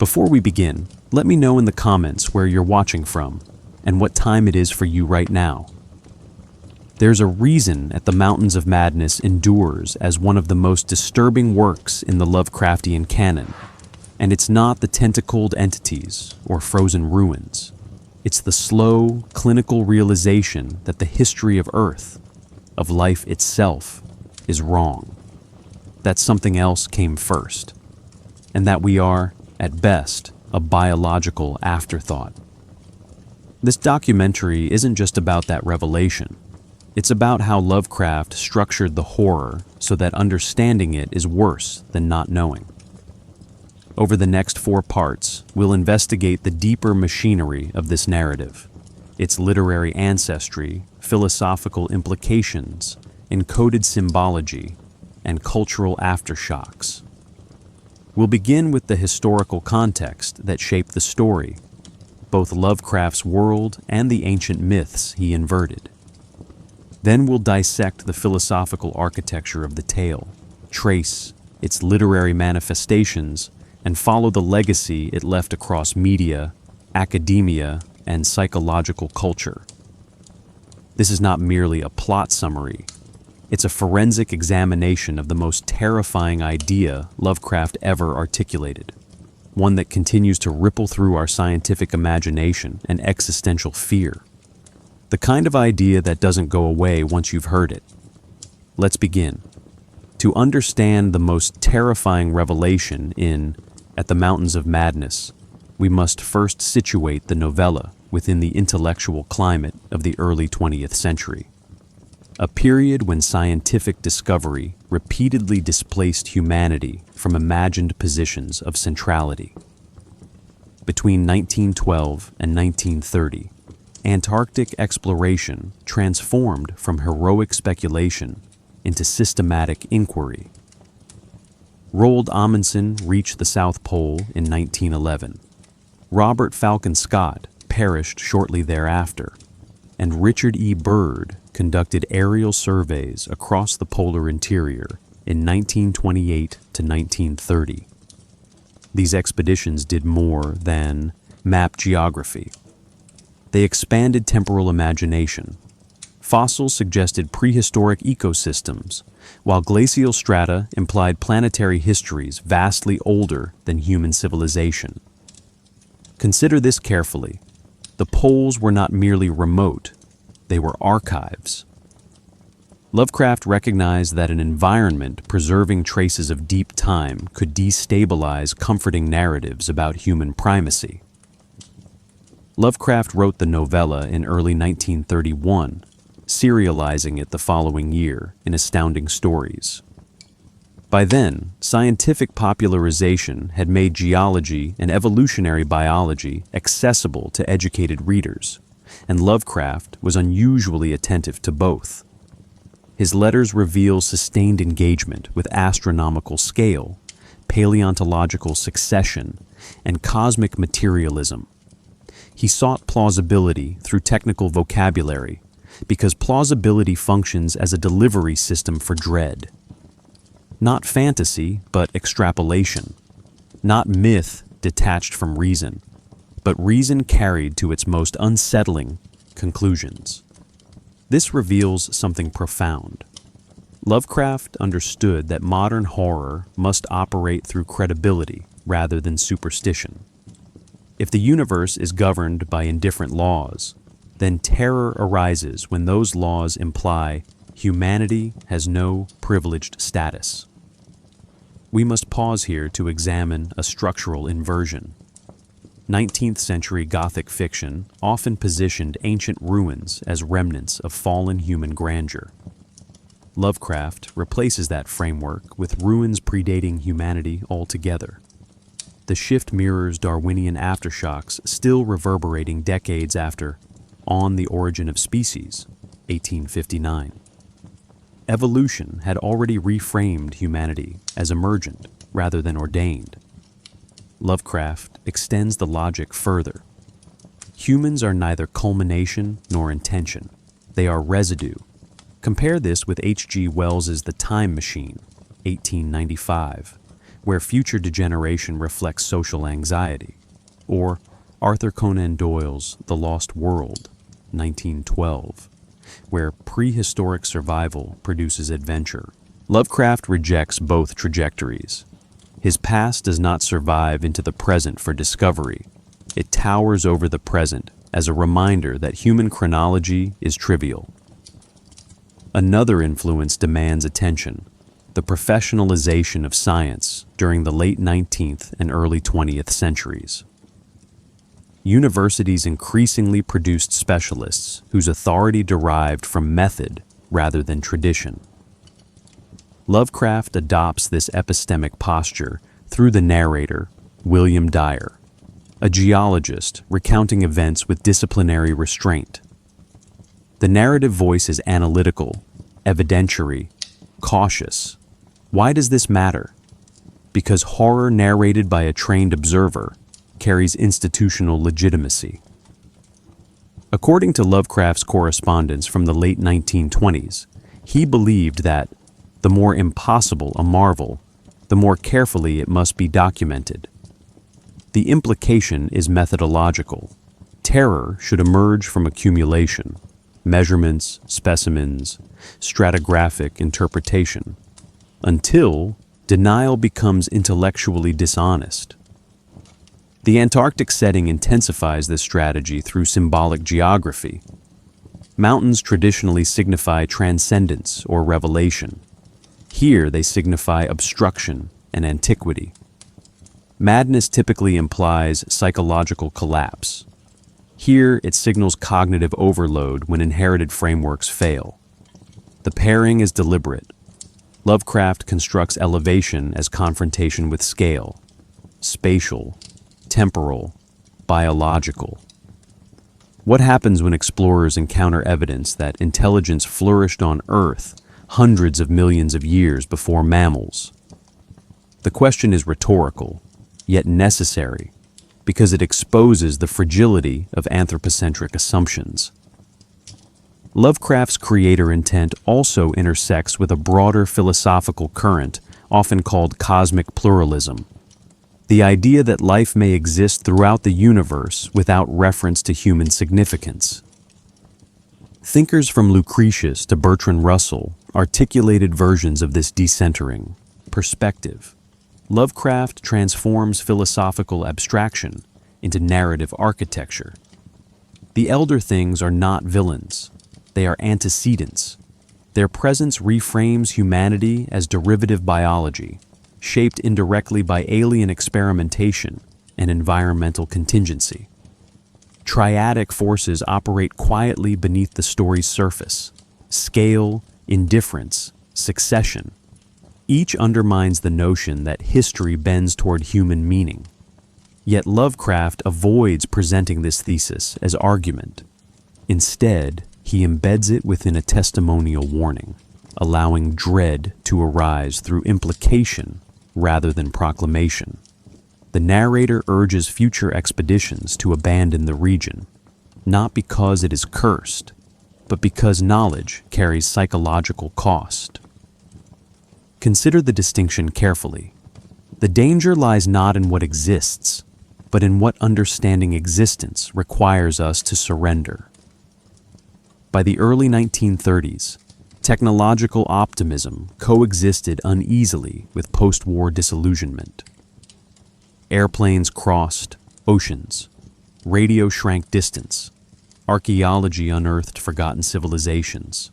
Before we begin, let me know in the comments where you're watching from and what time it is for you right now. There's a reason At the Mountains of Madness endures as one of the most disturbing works in the Lovecraftian canon, and it's not the tentacled entities or frozen ruins. It's the slow, clinical realization that the history of Earth, of life itself, is wrong. That something else came first, and that we are, at best, a biological afterthought. This documentary isn't just about that revelation. It's about how Lovecraft structured the horror so that understanding it is worse than not knowing. Over the next 4 parts, we'll investigate the deeper machinery of this narrative, its literary ancestry, philosophical implications, encoded symbology, and cultural aftershocks. We'll begin with the historical context that shaped the story, both Lovecraft's world and the ancient myths he inverted. Then we'll dissect the philosophical architecture of the tale, trace its literary manifestations, and follow the legacy it left across media, academia, and psychological culture. This is not merely a plot summary. It's a forensic examination of the most terrifying idea Lovecraft ever articulated, one that continues to ripple through our scientific imagination and existential fear. The kind of idea that doesn't go away once you've heard it. Let's begin. To understand the most terrifying revelation in At the Mountains of Madness, we must first situate the novella within the intellectual climate of the early 20th century, a period when scientific discovery repeatedly displaced humanity from imagined positions of centrality. Between 1912 and 1930, Antarctic exploration transformed from heroic speculation into systematic inquiry. Roald Amundsen reached the South Pole in 1911. Robert Falcon Scott perished shortly thereafter, and Richard E. Byrd conducted aerial surveys across the polar interior in 1928 to 1930. These expeditions did more than map geography. They expanded temporal imagination. Fossils suggested prehistoric ecosystems, while glacial strata implied planetary histories vastly older than human civilization. Consider this carefully. The poles were not merely remote, they were archives. Lovecraft recognized that an environment preserving traces of deep time could destabilize comforting narratives about human primacy. Lovecraft wrote the novella in early 1931, serializing it the following year in Astounding Stories. By then, scientific popularization had made geology and evolutionary biology accessible to educated readers, and Lovecraft was unusually attentive to both. His letters reveal sustained engagement with astronomical scale, paleontological succession, and cosmic materialism. He sought plausibility through technical vocabulary, because plausibility functions as a delivery system for dread. Not fantasy, but extrapolation. Not myth detached from reason, but reason carried to its most unsettling conclusions. This reveals something profound. Lovecraft understood that modern horror must operate through credibility rather than superstition. If the universe is governed by indifferent laws, then terror arises when those laws imply humanity has no privileged status. We must pause here to examine a structural inversion. 19th century Gothic fiction often positioned ancient ruins as remnants of fallen human grandeur. Lovecraft replaces that framework with ruins predating humanity altogether. The shift mirrors Darwinian aftershocks still reverberating decades after On the Origin of Species, 1859. Evolution had already reframed humanity as emergent rather than ordained. Lovecraft extends the logic further. Humans are neither culmination nor intention. They are residue. Compare this with H.G. Wells's The Time Machine, 1895, where future degeneration reflects social anxiety, or Arthur Conan Doyle's The Lost World, 1912, where prehistoric survival produces adventure. Lovecraft rejects both trajectories. His past does not survive into the present for discovery. It towers over the present as a reminder that human chronology is trivial. Another influence demands attention: the professionalization of science during the late 19th and early 20th centuries. Universities increasingly produced specialists whose authority derived from method rather than tradition. Lovecraft adopts this epistemic posture through the narrator, William Dyer, a geologist recounting events with disciplinary restraint. The narrative voice is analytical, evidentiary, cautious. Why does this matter? Because horror narrated by a trained observer carries institutional legitimacy. According to Lovecraft's correspondence from the late 1920s, he believed that the more impossible a marvel, the more carefully it must be documented. The implication is methodological. Terror should emerge from accumulation, measurements, specimens, stratigraphic interpretation, until denial becomes intellectually dishonest. The Antarctic setting intensifies this strategy through symbolic geography. Mountains traditionally signify transcendence or revelation. Here they signify obstruction and antiquity. Madness typically implies psychological collapse. Here it signals cognitive overload when inherited frameworks fail. The pairing is deliberate. Lovecraft constructs elevation as confrontation with scale, spatial, temporal, biological. What happens when explorers encounter evidence that intelligence flourished on Earth hundreds of millions of years before mammals? The question is rhetorical, yet necessary, because it exposes the fragility of anthropocentric assumptions. Lovecraft's creator intent also intersects with a broader philosophical current, often called cosmic pluralism. The idea that life may exist throughout the universe without reference to human significance. Thinkers from Lucretius to Bertrand Russell articulated versions of this decentering perspective. Lovecraft transforms philosophical abstraction into narrative architecture. The elder things are not villains. They are antecedents. Their presence reframes humanity as derivative biology, shaped indirectly by alien experimentation and environmental contingency. Triadic forces operate quietly beneath the story's surface: scale, indifference, succession. Each undermines the notion that history bends toward human meaning. Yet Lovecraft avoids presenting this thesis as argument. Instead, he embeds it within a testimonial warning, allowing dread to arise through implication rather than proclamation. The narrator urges future expeditions to abandon the region, not because it is cursed, but because knowledge carries psychological cost. Consider the distinction carefully. The danger lies not in what exists, but in what understanding existence requires us to surrender. By the early 1930s, technological optimism coexisted uneasily with post-war disillusionment. Airplanes crossed oceans, radio shrank distance, archaeology unearthed forgotten civilizations.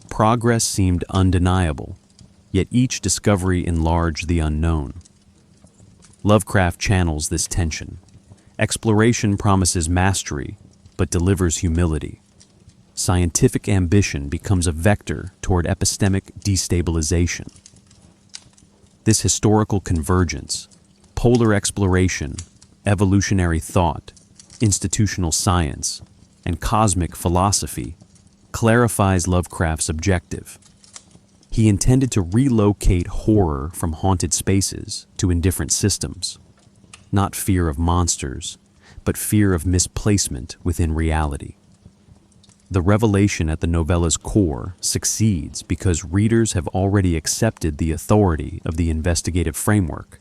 Progress seemed undeniable, yet each discovery enlarged the unknown. Lovecraft channels this tension. Exploration promises mastery, but delivers humility. Scientific ambition becomes a vector toward epistemic destabilization. This historical convergence, polar exploration, evolutionary thought, institutional science, and cosmic philosophy, clarifies Lovecraft's objective. He intended to relocate horror from haunted spaces to indifferent systems. Not fear of monsters, but fear of misplacement within reality. The revelation at the novella's core succeeds because readers have already accepted the authority of the investigative framework.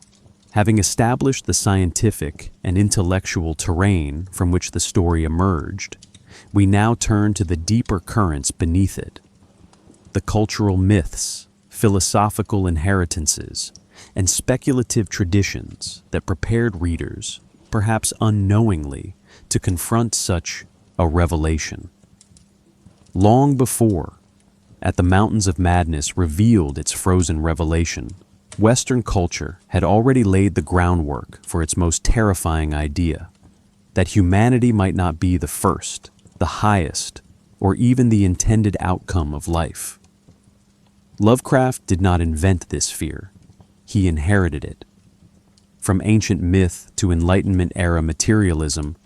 Having established the scientific and intellectual terrain from which the story emerged, we now turn to the deeper currents beneath it. The cultural myths, philosophical inheritances, and speculative traditions that prepared readers, perhaps unknowingly, to confront such a revelation. Long before, At the Mountains of Madness revealed its frozen revelation, Western culture had already laid the groundwork for its most terrifying idea, that humanity might not be the first, the highest, or even the intended outcome of life. Lovecraft did not invent this fear. He inherited it. From ancient myth to Enlightenment-era materialism,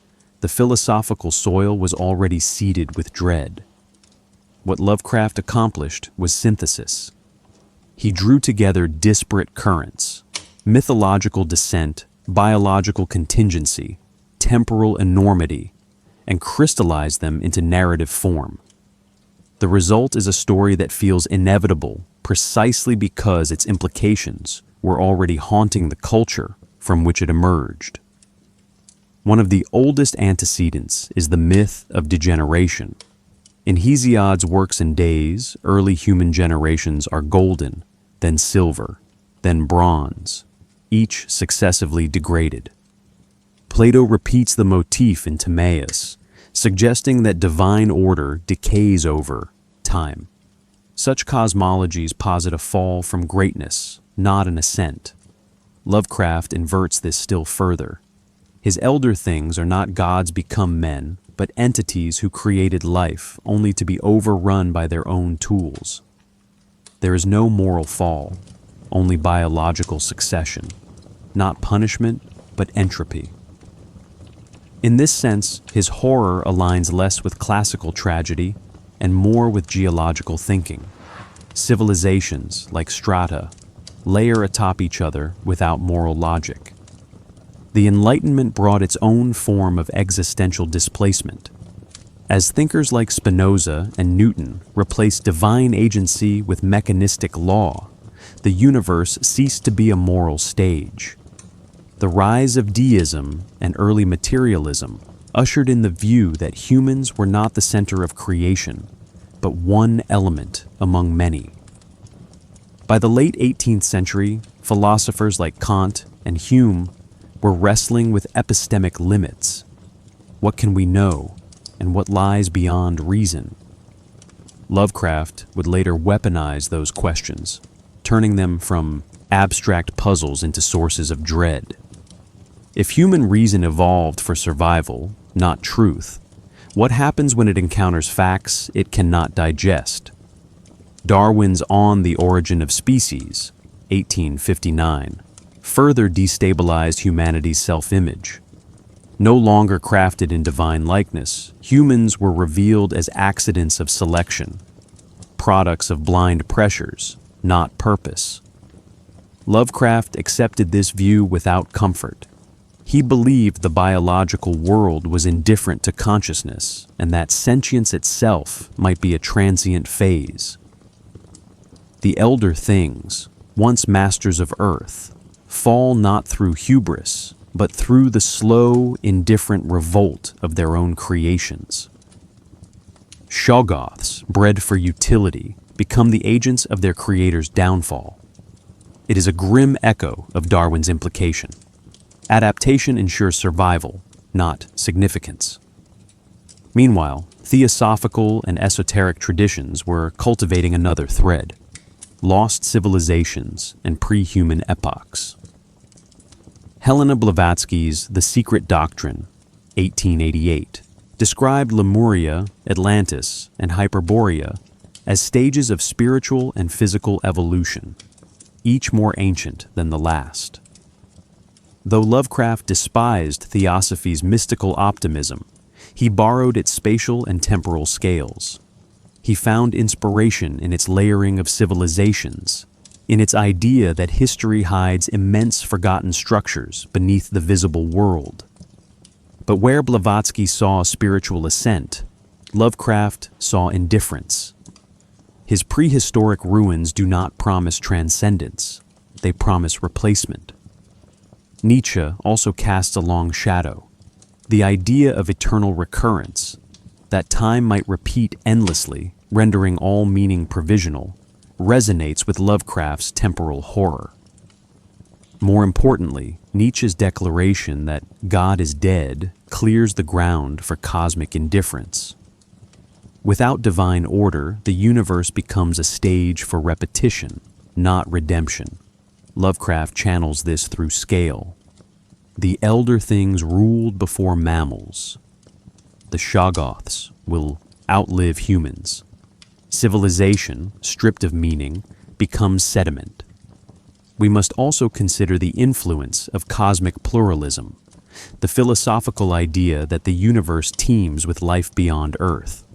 the philosophical soil was already seeded with dread. What Lovecraft accomplished was synthesis. He drew together disparate currents, mythological descent, biological contingency, temporal enormity, and crystallized them into narrative form. The result is a story that feels inevitable precisely because its implications were already haunting the culture from which it emerged. One of the oldest antecedents is the myth of degeneration. In Hesiod's works and days, early human generations are golden, then silver, then bronze, each successively degraded. Plato repeats the motif in Timaeus, suggesting that divine order decays over time. Such cosmologies posit a fall from greatness, not an ascent. Lovecraft inverts this still further. His elder things are not gods become men, but entities who created life only to be overrun by their own tools. There is no moral fall, only biological succession, not punishment, but entropy. In this sense, his horror aligns less with classical tragedy and more with geological thinking. Civilizations, like strata, layer atop each other without moral logic. The Enlightenment brought its own form of existential displacement. As thinkers like Spinoza and Newton replaced divine agency with mechanistic law, the universe ceased to be a moral stage. The rise of deism and early materialism ushered in the view that humans were not the center of creation, but one element among many. By the late 18th century, philosophers like Kant and Hume were wrestling with epistemic limits. What can we know, and what lies beyond reason? Lovecraft would later weaponize those questions, turning them from abstract puzzles into sources of dread. If human reason evolved for survival, not truth, what happens when it encounters facts it cannot digest? Darwin's On the Origin of Species, 1859, further destabilized humanity's self-image. No longer crafted in divine likeness, humans were revealed as accidents of selection, products of blind pressures, not purpose. Lovecraft accepted this view without comfort. He believed the biological world was indifferent to consciousness and that sentience itself might be a transient phase. The elder things, once masters of Earth, fall not through hubris, but through the slow, indifferent revolt of their own creations. Shoggoths, bred for utility, become the agents of their creator's downfall. It is a grim echo of Darwin's implication. Adaptation ensures survival, not significance. Meanwhile, theosophical and esoteric traditions were cultivating another thread: lost civilizations and pre-human epochs. Helena Blavatsky's The Secret Doctrine, 1888, described Lemuria, Atlantis, and Hyperborea as stages of spiritual and physical evolution, each more ancient than the last. Though Lovecraft despised Theosophy's mystical optimism, he borrowed its spatial and temporal scales. He found inspiration in its layering of civilizations, in its idea that history hides immense forgotten structures beneath the visible world. But where Blavatsky saw spiritual ascent, Lovecraft saw indifference. His prehistoric ruins do not promise transcendence, they promise replacement. Nietzsche also casts a long shadow. The idea of eternal recurrence, that time might repeat endlessly, rendering all meaning provisional, resonates with Lovecraft's temporal horror. More importantly, Nietzsche's declaration that God is dead clears the ground for cosmic indifference. Without divine order, the universe becomes a stage for repetition, not redemption. Lovecraft channels this through scale. The elder things ruled before mammals. The Shoggoths will outlive humans. Civilization, stripped of meaning, becomes sediment. We must also consider the influence of cosmic pluralism, the philosophical idea that the universe teems with life beyond Earth.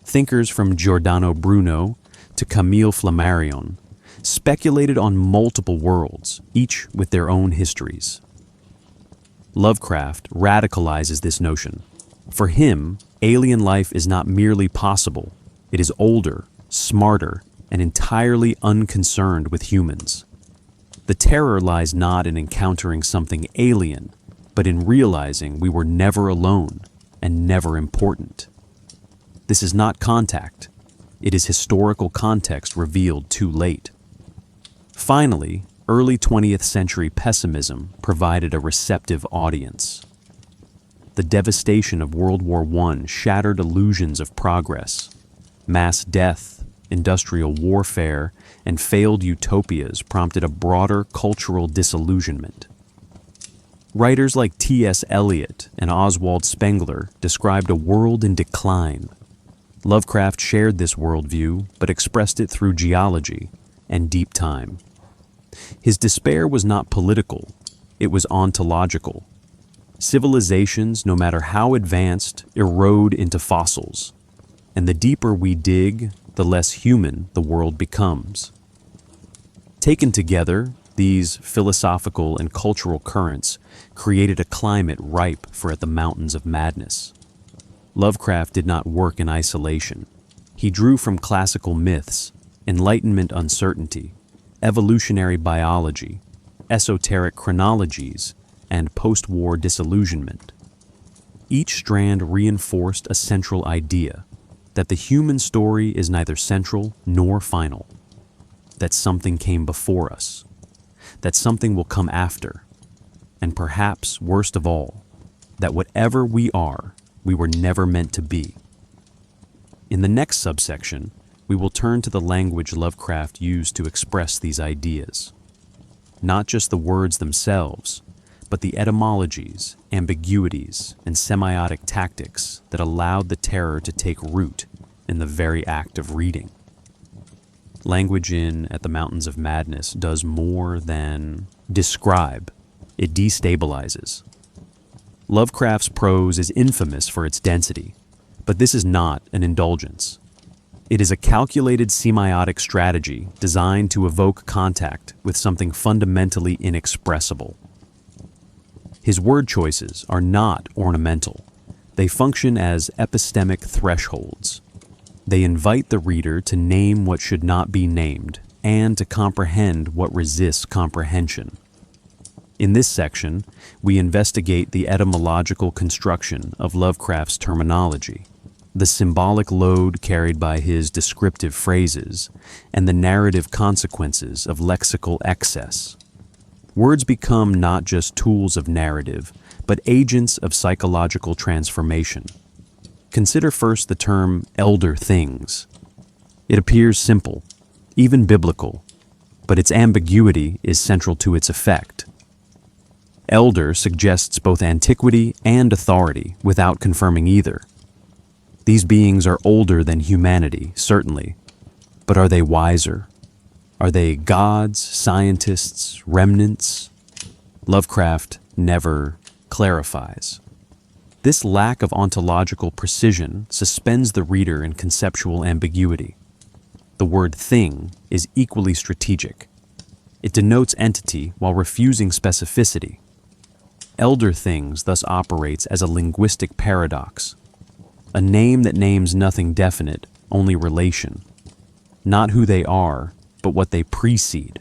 Thinkers from Giordano Bruno to Camille Flammarion speculated on multiple worlds, each with their own histories. Lovecraft radicalizes this notion. For him, alien life is not merely possible, it is older, smarter, and entirely unconcerned with humans. The terror lies not in encountering something alien, but in realizing we were never alone and never important. This is not contact. It is historical context revealed too late. Finally, early 20th century pessimism provided a receptive audience. The devastation of World War I shattered illusions of progress. Mass death, industrial warfare, and failed utopias prompted a broader cultural disillusionment. Writers like T.S. Eliot and Oswald Spengler described a world in decline. Lovecraft shared this worldview, but expressed it through geology and deep time. His despair was not political, it was ontological. Civilizations, no matter how advanced, erode into fossils, and the deeper we dig, the less human the world becomes. Taken together, these philosophical and cultural currents created a climate ripe for At the Mountains of Madness. Lovecraft did not work in isolation. He drew from classical myths, Enlightenment uncertainty, evolutionary biology, esoteric chronologies, and post-war disillusionment. Each strand reinforced a central idea, that the human story is neither central nor final, that something came before us, that something will come after, and perhaps worst of all, that whatever we are, we were never meant to be. In the next subsection, we will turn to the language Lovecraft used to express these ideas. Not just the words themselves, but the etymologies, ambiguities, and semiotic tactics that allowed the terror to take root in the very act of reading. Language in At the Mountains of Madness does more than describe, it destabilizes. Lovecraft's prose is infamous for its density, but this is not an indulgence. It is a calculated semiotic strategy designed to evoke contact with something fundamentally inexpressible. His word choices are not ornamental. They function as epistemic thresholds. They invite the reader to name what should not be named and to comprehend what resists comprehension. In this section, we investigate the etymological construction of Lovecraft's terminology, the symbolic load carried by his descriptive phrases, and the narrative consequences of lexical excess. Words become not just tools of narrative, but agents of psychological transformation. Consider first the term elder things. It appears simple, even biblical, but its ambiguity is central to its effect. Elder suggests both antiquity and authority without confirming either. These beings are older than humanity, certainly, but are they wiser? Are they gods, scientists, remnants? Lovecraft never clarifies. This lack of ontological precision suspends the reader in conceptual ambiguity. The word thing is equally strategic. It denotes entity while refusing specificity. Elder things thus operates as a linguistic paradox. a name that names nothing definite, only relation. Not who they are, but what they precede.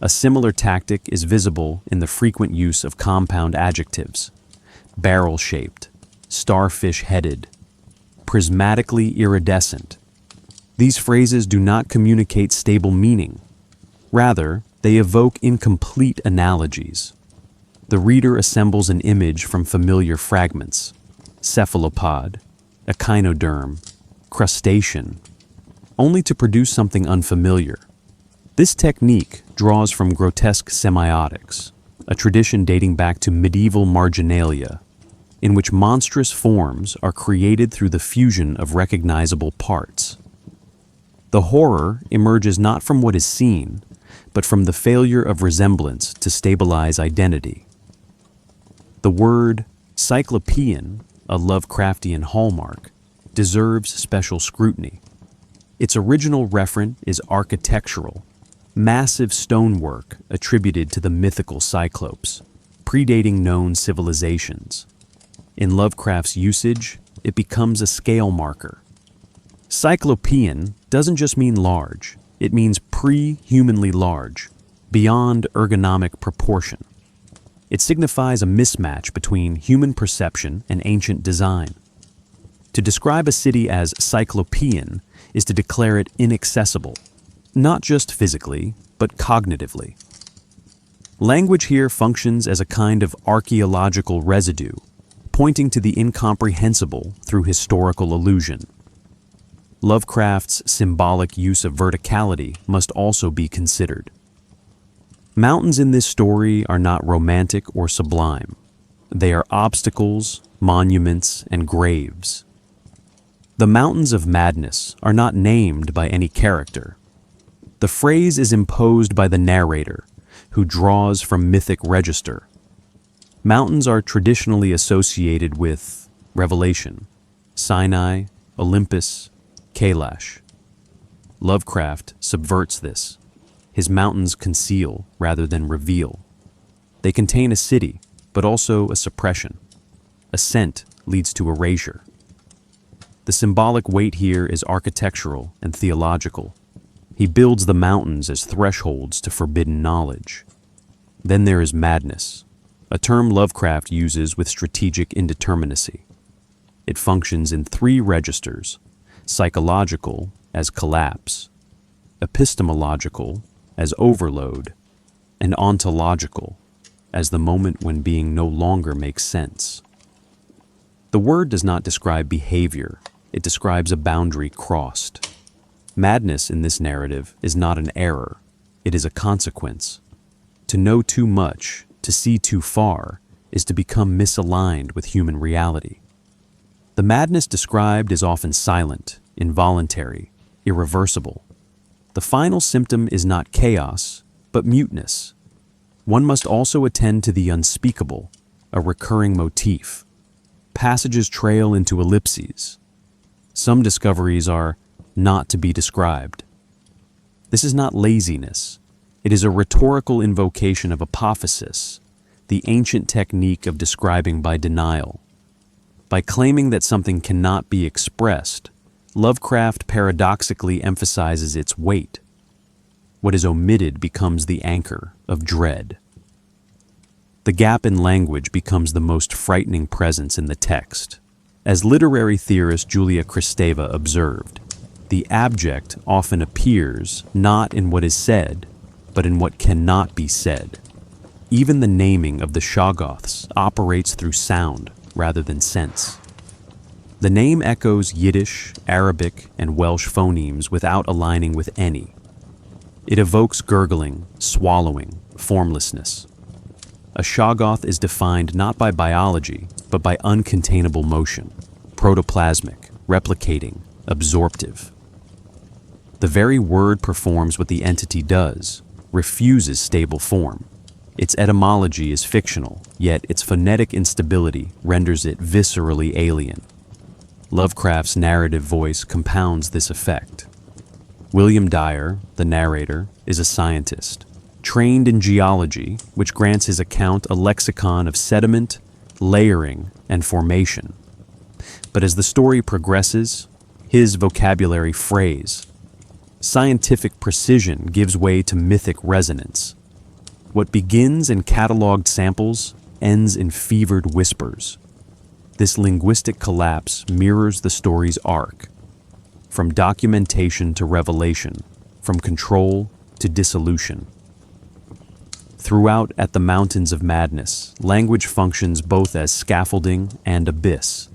A similar tactic is visible in the frequent use of compound adjectives: barrel-shaped, starfish-headed, prismatically iridescent. These phrases do not communicate stable meaning. Rather, they evoke incomplete analogies. The reader assembles an image from familiar fragments: cephalopod, echinoderm, crustacean, only to produce something unfamiliar. This technique draws from grotesque semiotics, a tradition dating back to medieval marginalia, in which monstrous forms are created through the fusion of recognizable parts. The horror emerges not from what is seen, but from the failure of resemblance to stabilize identity. The word cyclopean, a Lovecraftian hallmark, deserves special scrutiny. Its original referent is architectural, massive stonework attributed to the mythical Cyclopes, predating known civilizations. In Lovecraft's usage, it becomes a scale marker. Cyclopean doesn't just mean large, it means pre-humanly large, beyond ergonomic proportion. It signifies a mismatch between human perception and ancient design. To describe a city as cyclopean is to declare it inaccessible, not just physically, but cognitively. Language here functions as a kind of archaeological residue, pointing to the incomprehensible through historical allusion. Lovecraft's symbolic use of verticality must also be considered. Mountains in this story are not romantic or sublime. They are obstacles, monuments, and graves. The Mountains of Madness are not named by any character. The phrase is imposed by the narrator, who draws from mythic register. Mountains are traditionally associated with Revelation, Sinai, Olympus, Kailash. Lovecraft subverts this. His mountains conceal rather than reveal. They contain a city, but also a suppression. Ascent leads to erasure. The symbolic weight here is architectural and theological. He builds the mountains as thresholds to forbidden knowledge. Then there is madness, a term Lovecraft uses with strategic indeterminacy. It functions in three registers: psychological as collapse, epistemological as overload, and ontological as the moment when being no longer makes sense. The word does not describe behavior, it describes a boundary crossed. Madness in this narrative is not an error, it is a consequence. To know too much, to see too far, is to become misaligned with human reality. The madness described is often silent, involuntary, irreversible. The final symptom is not chaos, but muteness. One must also attend to the unspeakable, a recurring motif. Passages trail into ellipses. Some discoveries are not to be described. This is not laziness. It is a rhetorical invocation of apophasis, the ancient technique of describing by denial. By claiming that something cannot be expressed, Lovecraft paradoxically emphasizes its weight. What is omitted becomes the anchor of dread. The gap in language becomes the most frightening presence in the text. As literary theorist Julia Kristeva observed, the abject often appears not in what is said, but in what cannot be said. Even the naming of the Shoggoths operates through sound rather than sense. The name echoes Yiddish, Arabic, and Welsh phonemes without aligning with any. It evokes gurgling, swallowing, formlessness. A Shoggoth is defined not by biology, but by uncontainable motion, protoplasmic, replicating, absorptive. The very word performs what the entity does, refuses stable form. Its etymology is fictional, yet its phonetic instability renders it viscerally alien. Lovecraft's narrative voice compounds this effect. William Dyer, the narrator, is a scientist, trained in geology, which grants his account a lexicon of sediment, layering, and formation. But as the story progresses, his vocabulary frays. Scientific precision gives way to mythic resonance. What begins in cataloged samples ends in fevered whispers. This linguistic collapse mirrors the story's arc, from documentation to revelation, from control to dissolution. Throughout At the Mountains of Madness, language functions both as scaffolding and abyss.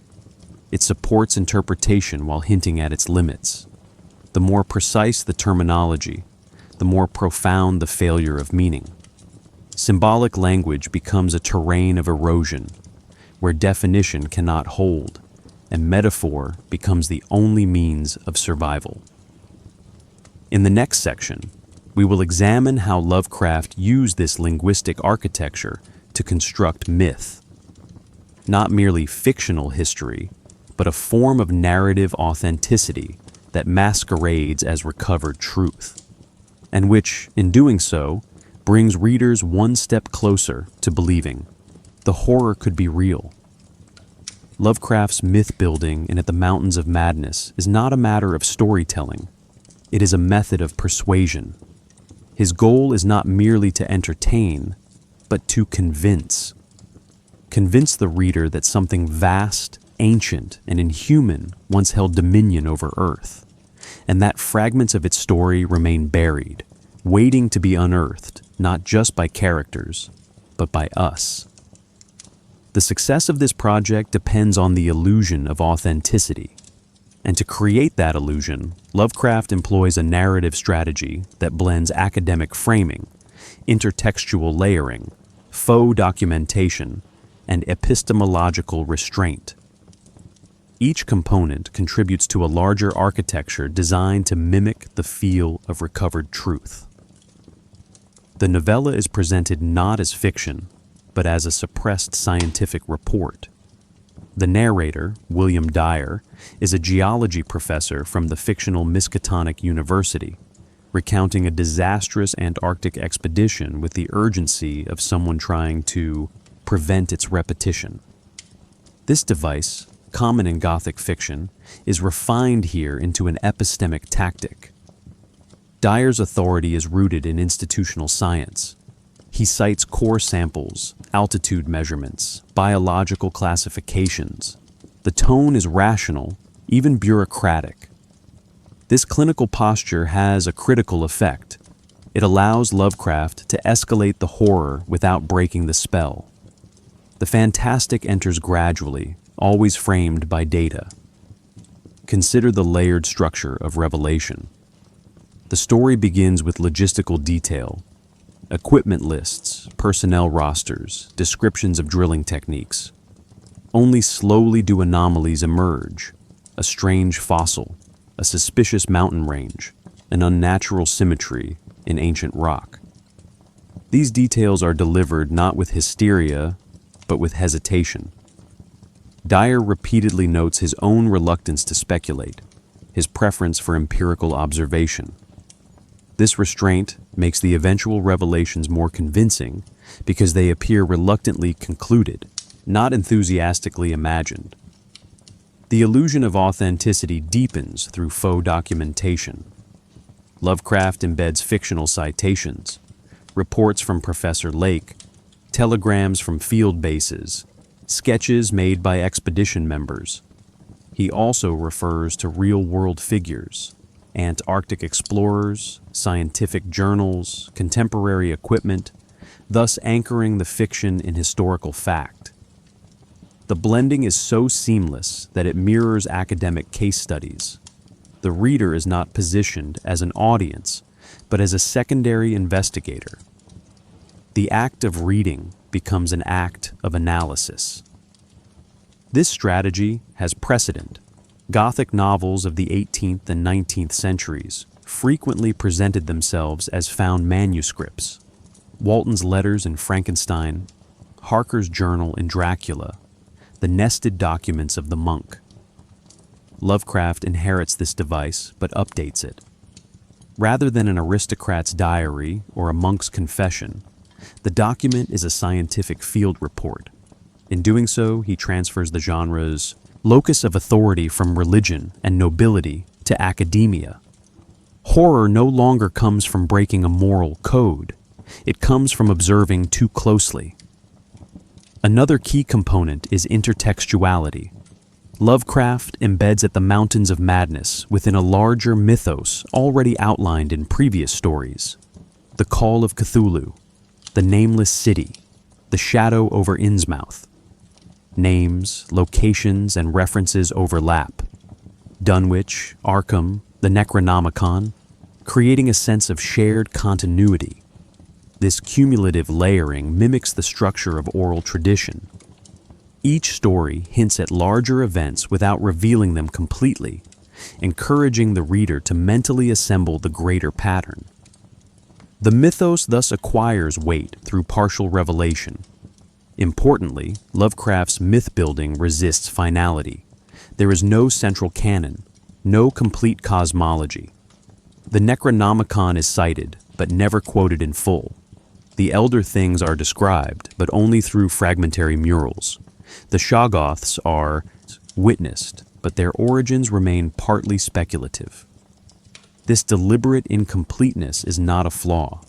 It supports interpretation while hinting at its limits. The more precise the terminology, the more profound the failure of meaning. Symbolic language becomes a terrain of erosion, where definition cannot hold, and metaphor becomes the only means of survival. In the next section, we will examine how Lovecraft used this linguistic architecture to construct myth. Not merely fictional history, but a form of narrative authenticity that masquerades as recovered truth, and which, in doing so, brings readers one step closer to believing the horror could be real. Lovecraft's myth-building in At the Mountains of Madness is not a matter of storytelling. It is a method of persuasion. His goal is not merely to entertain, but to convince. Convince the reader that something vast, ancient, and inhuman once held dominion over Earth, and that fragments of its story remain buried, waiting to be unearthed, not just by characters, but by us. The success of this project depends on the illusion of authenticity. And to create that illusion, Lovecraft employs a narrative strategy that blends academic framing, intertextual layering, faux documentation, and epistemological restraint. Each component contributes to a larger architecture designed to mimic the feel of recovered truth. The novella is presented not as fiction, but as a suppressed scientific report. The narrator, William Dyer, is a geology professor from the fictional Miskatonic University, recounting a disastrous Antarctic expedition with the urgency of someone trying to prevent its repetition. This device, common in Gothic fiction, is refined here into an epistemic tactic. Dyer's authority is rooted in institutional science. He cites core samples, altitude measurements, biological classifications. The tone is rational, even bureaucratic. This clinical posture has a critical effect. It allows Lovecraft to escalate the horror without breaking the spell. The fantastic enters gradually, always framed by data. Consider the layered structure of revelation. The story begins with logistical detail, equipment lists, personnel rosters, descriptions of drilling techniques. Only slowly do anomalies emerge: a strange fossil, a suspicious mountain range, an unnatural symmetry in ancient rock. These details are delivered not with hysteria, but with hesitation. Dyer repeatedly notes his own reluctance to speculate, his preference for empirical observation. This restraint makes the eventual revelations more convincing because they appear reluctantly concluded, not enthusiastically imagined. The illusion of authenticity deepens through faux documentation. Lovecraft embeds fictional citations, reports from Professor Lake, telegrams from field bases, sketches made by expedition members. He also refers to real-world figures, Antarctic explorers, scientific journals, contemporary equipment, thus anchoring the fiction in historical fact. The blending is so seamless that it mirrors academic case studies. The reader is not positioned as an audience, but as a secondary investigator. The act of reading becomes an act of analysis. This strategy has precedent. Gothic novels of the 18th and 19th centuries frequently presented themselves as found manuscripts. Walton's letters in Frankenstein, Harker's journal in Dracula, the nested documents of the monk. Lovecraft inherits this device but updates it. Rather than an aristocrat's diary or a monk's confession, the document is a scientific field report. In doing so, he transfers the genre's locus of authority from religion and nobility to academia. Horror no longer comes from breaking a moral code. It comes from observing too closely. Another key component is intertextuality. Lovecraft embeds at the Mountains of Madness within a larger mythos already outlined in previous stories. The Call of Cthulhu, the Nameless City, the Shadow over Innsmouth. Names, locations, and references overlap. Dunwich, Arkham, the Necronomicon, creating a sense of shared continuity. This cumulative layering mimics the structure of oral tradition. Each story hints at larger events without revealing them completely, encouraging the reader to mentally assemble the greater pattern. The mythos thus acquires weight through partial revelation. Importantly, Lovecraft's myth-building resists finality. There is no central canon, no complete cosmology. The Necronomicon is cited, but never quoted in full. The Elder Things are described, but only through fragmentary murals. The Shoggoths are witnessed, but their origins remain partly speculative. This deliberate incompleteness is not a flaw.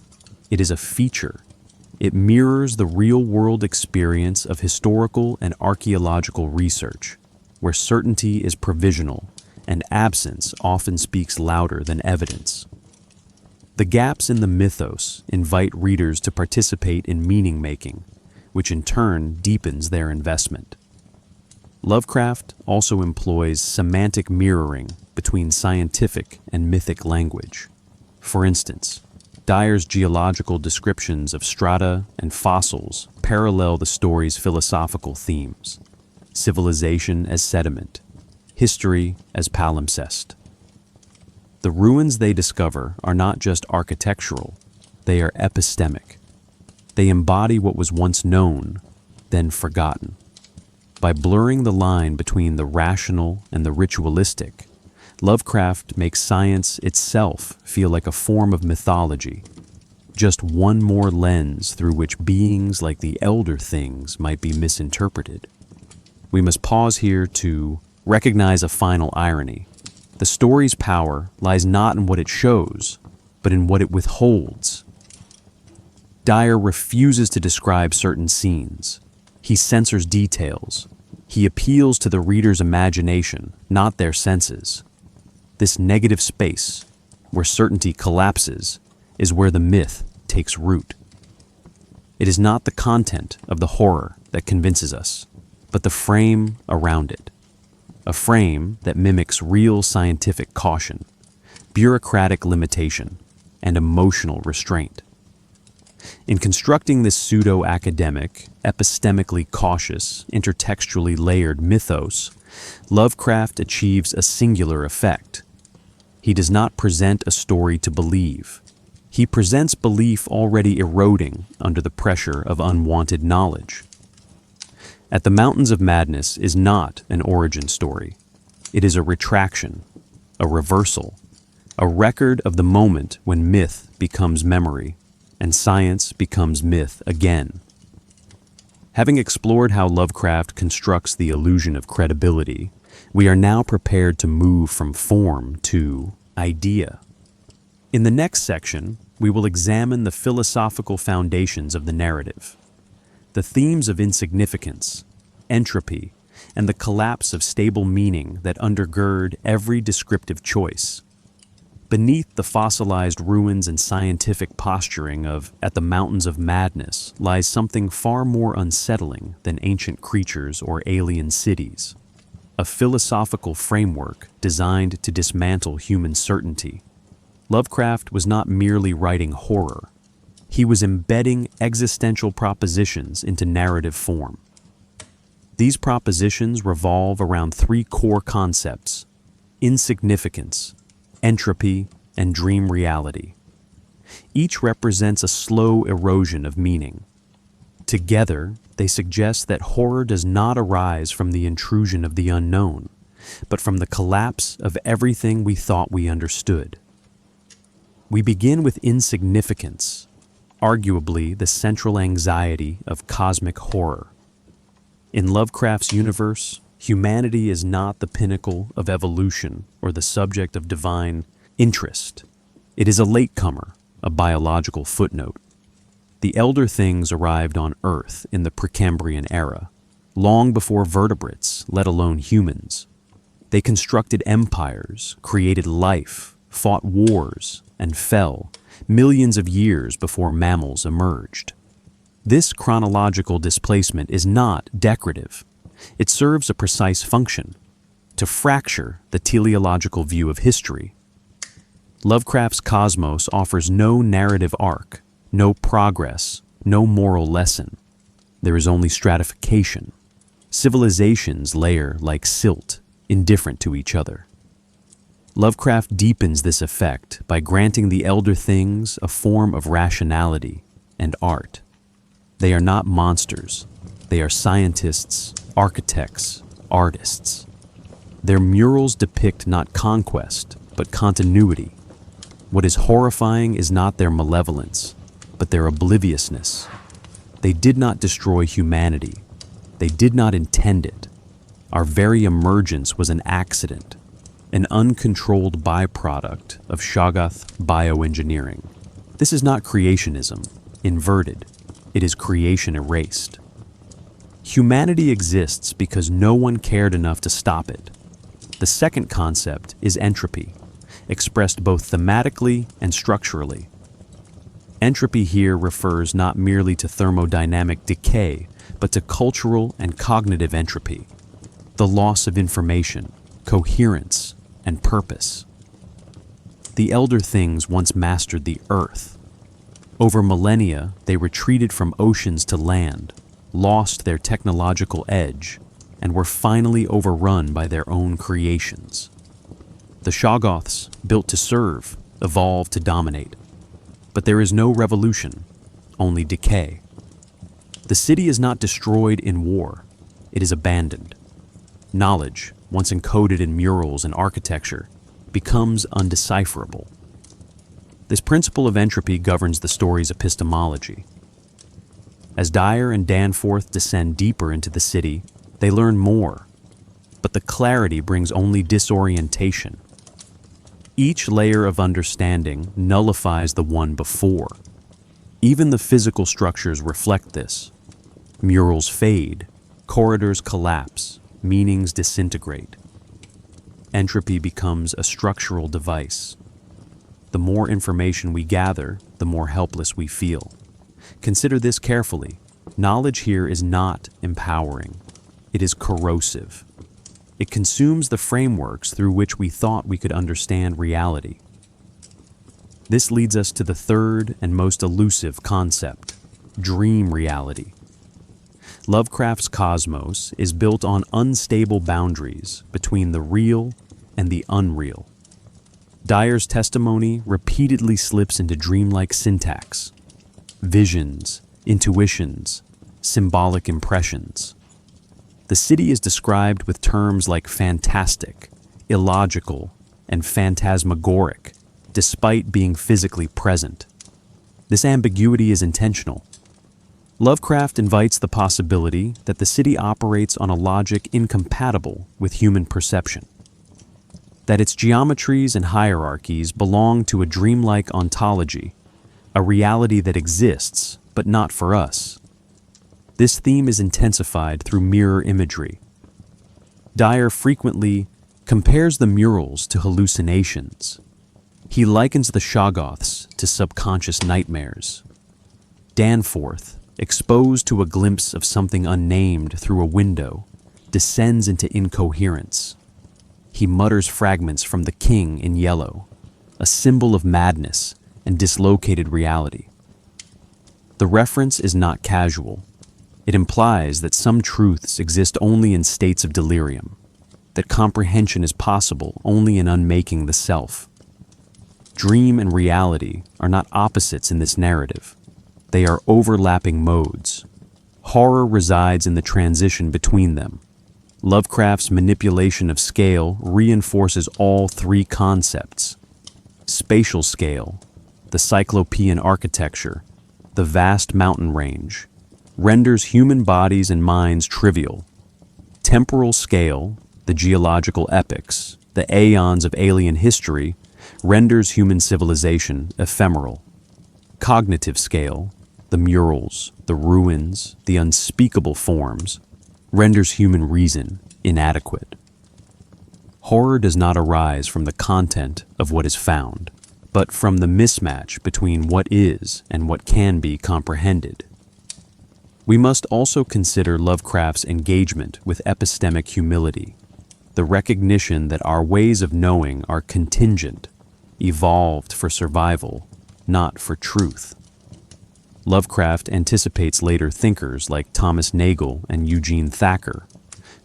It is a feature. It mirrors the real-world experience of historical and archaeological research, where certainty is provisional and absence often speaks louder than evidence. The gaps in the mythos invite readers to participate in meaning-making, which in turn deepens their investment. Lovecraft also employs semantic mirroring between scientific and mythic language. For instance, Dyer's geological descriptions of strata and fossils parallel the story's philosophical themes: civilization as sediment, history as palimpsest. The ruins they discover are not just architectural, they are epistemic. They embody what was once known, then forgotten. By blurring the line between the rational and the ritualistic, Lovecraft makes science itself feel like a form of mythology, just one more lens through which beings like the Elder Things might be misinterpreted. We must pause here to recognize a final irony. The story's power lies not in what it shows, but in what it withholds. Dyer refuses to describe certain scenes. He censors details. He appeals to the reader's imagination, not their senses. This negative space, where certainty collapses, is where the myth takes root. It is not the content of the horror that convinces us, but the frame around it. A frame that mimics real scientific caution, bureaucratic limitation, and emotional restraint. In constructing this pseudo-academic, epistemically cautious, intertextually layered mythos, Lovecraft achieves a singular effect. He does not present a story to believe. He presents belief already eroding under the pressure of unwanted knowledge. At the Mountains of Madness is not an origin story. It is a retraction, a reversal, a record of the moment when myth becomes memory and science becomes myth again. Having explored how Lovecraft constructs the illusion of credibility, we are now prepared to move from form to idea. In the next section, we will examine the philosophical foundations of the narrative. The themes of insignificance, entropy, and the collapse of stable meaning that undergird every descriptive choice. Beneath the fossilized ruins and scientific posturing of At the Mountains of Madness lies something far more unsettling than ancient creatures or alien cities. A philosophical framework designed to dismantle human certainty. Lovecraft was not merely writing horror. He was embedding existential propositions into narrative form. These propositions revolve around three core concepts: insignificance, entropy, and dream reality. Each represents a slow erosion of meaning. Together, they suggest that horror does not arise from the intrusion of the unknown, but from the collapse of everything we thought we understood. We begin with insignificance, arguably the central anxiety of cosmic horror. In Lovecraft's universe, Humanity is not the pinnacle of evolution or the subject of divine interest. It is a latecomer, a biological footnote. The elder things arrived on Earth in the Precambrian era, long before vertebrates, let alone humans. They constructed empires, created life, fought wars, and fell millions of years before mammals emerged. This chronological displacement is not decorative. It serves a precise function: to fracture the teleological view of history. Lovecraft's cosmos offers no narrative arc, no progress, no moral lesson. There is only stratification. Civilizations layer like silt, indifferent to each other. Lovecraft deepens this effect by granting the elder things a form of rationality and art. They are not monsters. They are scientists, architects, artists. Their murals depict not conquest, but continuity. What is horrifying is not their malevolence, but their obliviousness. They did not destroy humanity. They did not intend it. Our very emergence was an accident, an uncontrolled byproduct of Shoggoth bioengineering. This is not creationism, inverted. It is creation erased. Humanity exists because no one cared enough to stop it. The second concept is entropy, expressed both thematically and structurally. Entropy here refers not merely to thermodynamic decay, but to cultural and cognitive entropy, the loss of information, coherence, and purpose. The elder things once mastered the earth. Over millennia, they retreated from oceans to land, lost their technological edge, and were finally overrun by their own creations. The Shoggoths, built to serve, evolved to dominate. But there is no revolution, only decay. The city is not destroyed in war, it is abandoned. Knowledge, once encoded in murals and architecture, becomes undecipherable. This principle of entropy governs the story's epistemology. As Dyer and Danforth descend deeper into the city, they learn more, but the clarity brings only disorientation. Each layer of understanding nullifies the one before. Even the physical structures reflect this. Murals fade, corridors collapse, meanings disintegrate. Entropy becomes a structural device. The more information we gather, the more helpless we feel. Consider this carefully. Knowledge here is not empowering. It is corrosive. It consumes the frameworks through which we thought we could understand reality. This leads us to the third and most elusive concept: dream reality. Lovecraft's cosmos is built on unstable boundaries between the real and the unreal. Dyer's testimony repeatedly slips into dreamlike syntax: visions, intuitions, symbolic impressions. The city is described with terms like fantastic, illogical, and phantasmagoric, despite being physically present. This ambiguity is intentional. Lovecraft invites the possibility that the city operates on a logic incompatible with human perception, that its geometries and hierarchies belong to a dreamlike ontology, a reality that exists, but not for us. This theme is intensified through mirror imagery. Dyer frequently compares the murals to hallucinations. He likens the Shoggoths to subconscious nightmares. Danforth, exposed to a glimpse of something unnamed through a window, descends into incoherence. He mutters fragments from the king in yellow, a symbol of madness and dislocated reality. The reference is not casual. It implies that some truths exist only in states of delirium, that comprehension is possible only in unmaking the self. Dream and reality are not opposites in this narrative. They are overlapping modes. Horror resides in the transition between them. Lovecraft's manipulation of scale reinforces all three concepts: spatial scale, the cyclopean architecture, the vast mountain range, renders human bodies and minds trivial. Temporal scale, the geological epochs, the aeons of alien history, renders human civilization ephemeral. Cognitive scale, the murals, the ruins, the unspeakable forms, renders human reason inadequate. Horror does not arise from the content of what is found, but from the mismatch between what is and what can be comprehended. We must also consider Lovecraft's engagement with epistemic humility, the recognition that our ways of knowing are contingent, evolved for survival, not for truth. Lovecraft anticipates later thinkers like Thomas Nagel and Eugene Thacker,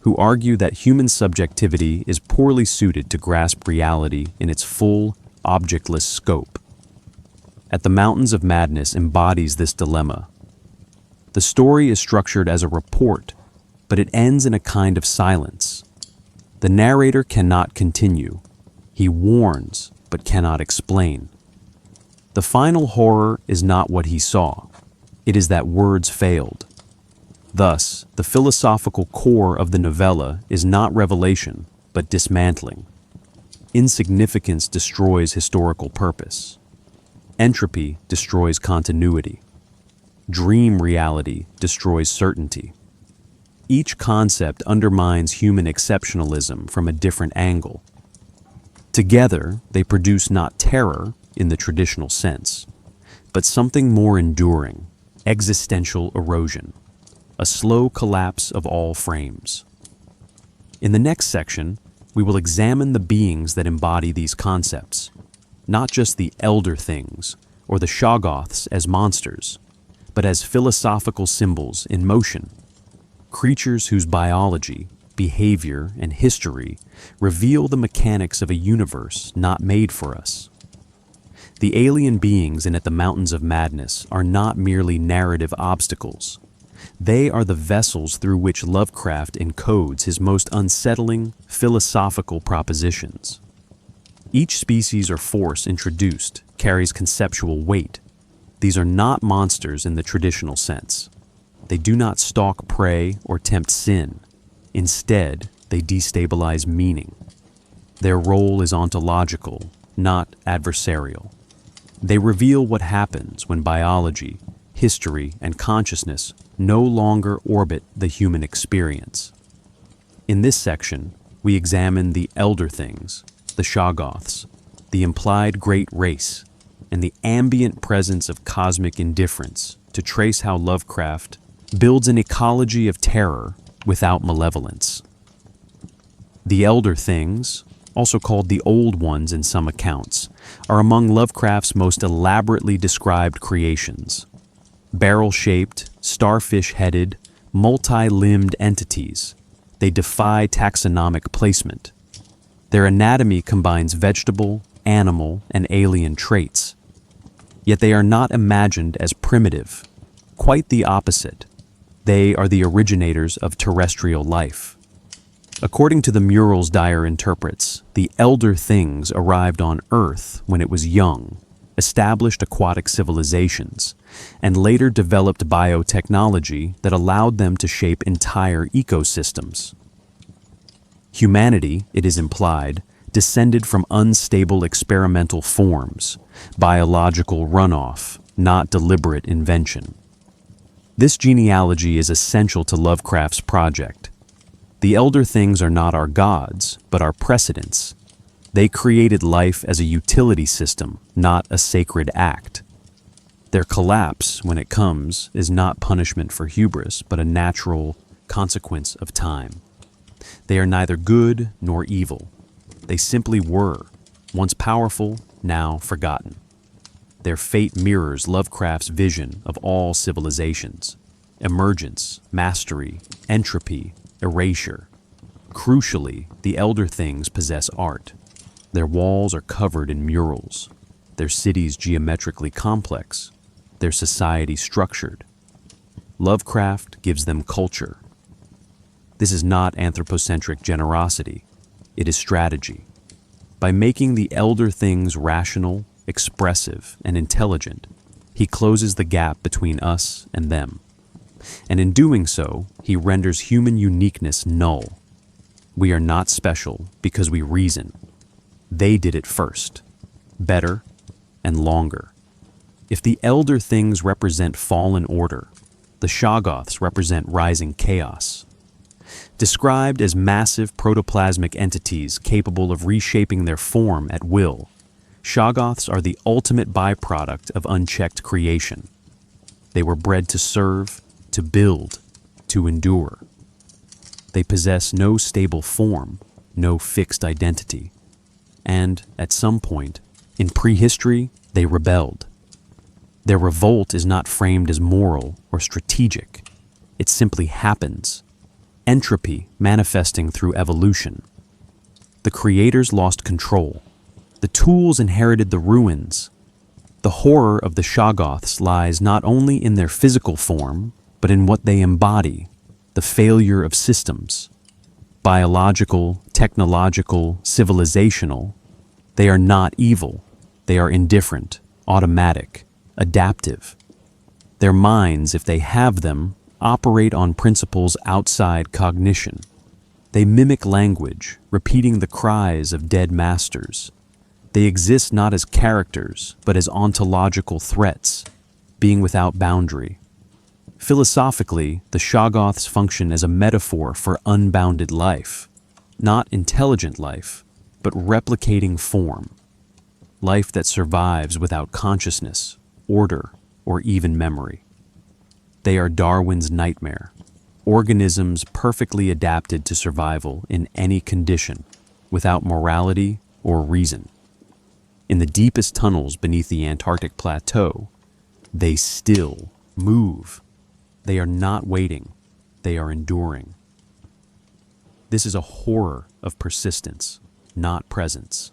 who argue that human subjectivity is poorly suited to grasp reality in its full, objectless scope. At the Mountains of Madness embodies this dilemma. The story is structured as a report, but it ends in a kind of silence. The narrator cannot continue. He warns, but cannot explain. The final horror is not what he saw. It is that words failed. Thus, the philosophical core of the novella is not revelation, but dismantling. Insignificance destroys historical purpose. Entropy destroys continuity. Dream reality destroys certainty. Each concept undermines human exceptionalism from a different angle. Together, they produce not terror in the traditional sense, but something more enduring, existential erosion, a slow collapse of all frames. In the next section, we will examine the beings that embody these concepts, not just the elder things or the Shoggoths as monsters, but as philosophical symbols in motion, creatures whose biology, behavior, and history reveal the mechanics of a universe not made for us. The alien beings in At the Mountains of Madness are not merely narrative obstacles. They are the vessels through which Lovecraft encodes his most unsettling philosophical propositions. Each species or force introduced carries conceptual weight. These are not monsters in the traditional sense. They do not stalk prey or tempt sin. Instead, they destabilize meaning. Their role is ontological, not adversarial. They reveal what happens when biology, history, and consciousness no longer orbit the human experience. In this section, we examine the elder things, the Shoggoths, the implied great race, and the ambient presence of cosmic indifference to trace how Lovecraft builds an ecology of terror without malevolence. The elder things, also called the Old Ones in some accounts, are among Lovecraft's most elaborately described creations. Barrel-shaped, starfish-headed, multi-limbed entities, they defy taxonomic placement. Their anatomy combines vegetable, animal, and alien traits. Yet they are not imagined as primitive. Quite the opposite. They are the originators of terrestrial life. According to the murals Dyer interprets, the elder things arrived on Earth when it was young, established aquatic civilizations, and later developed biotechnology that allowed them to shape entire ecosystems. Humanity, it is implied, descended from unstable experimental forms, biological runoff, not deliberate invention. This genealogy is essential to Lovecraft's project. The elder things are not our gods, but our precedents. They created life as a utility system, not a sacred act. Their collapse, when it comes, is not punishment for hubris, but a natural consequence of time. They are neither good nor evil. They simply were, once powerful, now forgotten. Their fate mirrors Lovecraft's vision of all civilizations: emergence, mastery, entropy, erasure. Crucially, the elder things possess art. Their walls are covered in murals, their cities geometrically complex, their society structured. Lovecraft gives them culture. This is not anthropocentric generosity, it is strategy. By making the elder things rational, expressive, and intelligent, he closes the gap between us and them. And in doing so, he renders human uniqueness null. We are not special because we reason. They did it first, better and longer. If the elder things represent fallen order, the Shoggoths represent rising chaos. Described as massive protoplasmic entities capable of reshaping their form at will, Shoggoths are the ultimate byproduct of unchecked creation. They were bred to serve, to build, to endure. They possess no stable form, no fixed identity. And, at some point, in prehistory, they rebelled. Their revolt is not framed as moral or strategic. It simply happens. Entropy manifesting through evolution. The creators lost control. The tools inherited the ruins. The horror of the Shoggoths lies not only in their physical form, but in what they embody, the failure of systems. Biological, technological, civilizational. They are not evil. They are indifferent, automatic, adaptive. Their minds, if they have them, operate on principles outside cognition. They mimic language, repeating the cries of dead masters. They exist not as characters, but as ontological threats, being without boundary. Philosophically, the Shoggoths function as a metaphor for unbounded life, not intelligent life, but replicating form. Life that survives without consciousness, order, or even memory. They are Darwin's nightmare, organisms perfectly adapted to survival in any condition, without morality or reason. In the deepest tunnels beneath the Antarctic plateau, they still move. They are not waiting, they are enduring. This is a horror of persistence, not presence.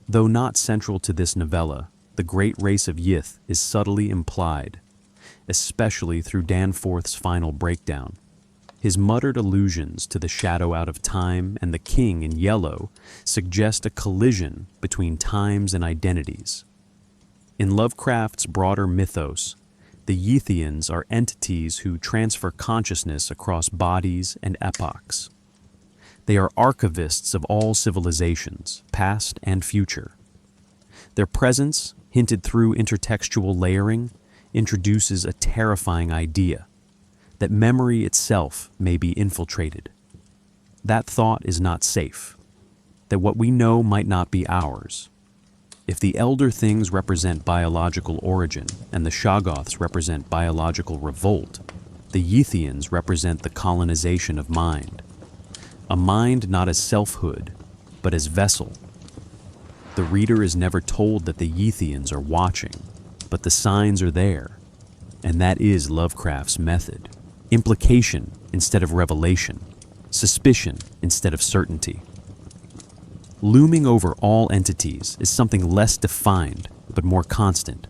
Though not central to this novella, the great race of Yith is subtly implied, especially through Danforth's final breakdown. His muttered allusions to the shadow out of time and the king in yellow suggest a collision between times and identities. In Lovecraft's broader mythos, the Yithians are entities who transfer consciousness across bodies and epochs. They are archivists of all civilizations, past and future. Their presence, hinted through intertextual layering, introduces a terrifying idea, that memory itself may be infiltrated. That thought is not safe, that what we know might not be ours. If the elder things represent biological origin and the Shoggoths represent biological revolt, the Yithians represent the colonization of mind. A mind not as selfhood, but as vessel. The reader is never told that the Yithians are watching, but the signs are there, and that is Lovecraft's method. Implication instead of revelation, suspicion instead of certainty. Looming over all entities is something less defined, but more constant,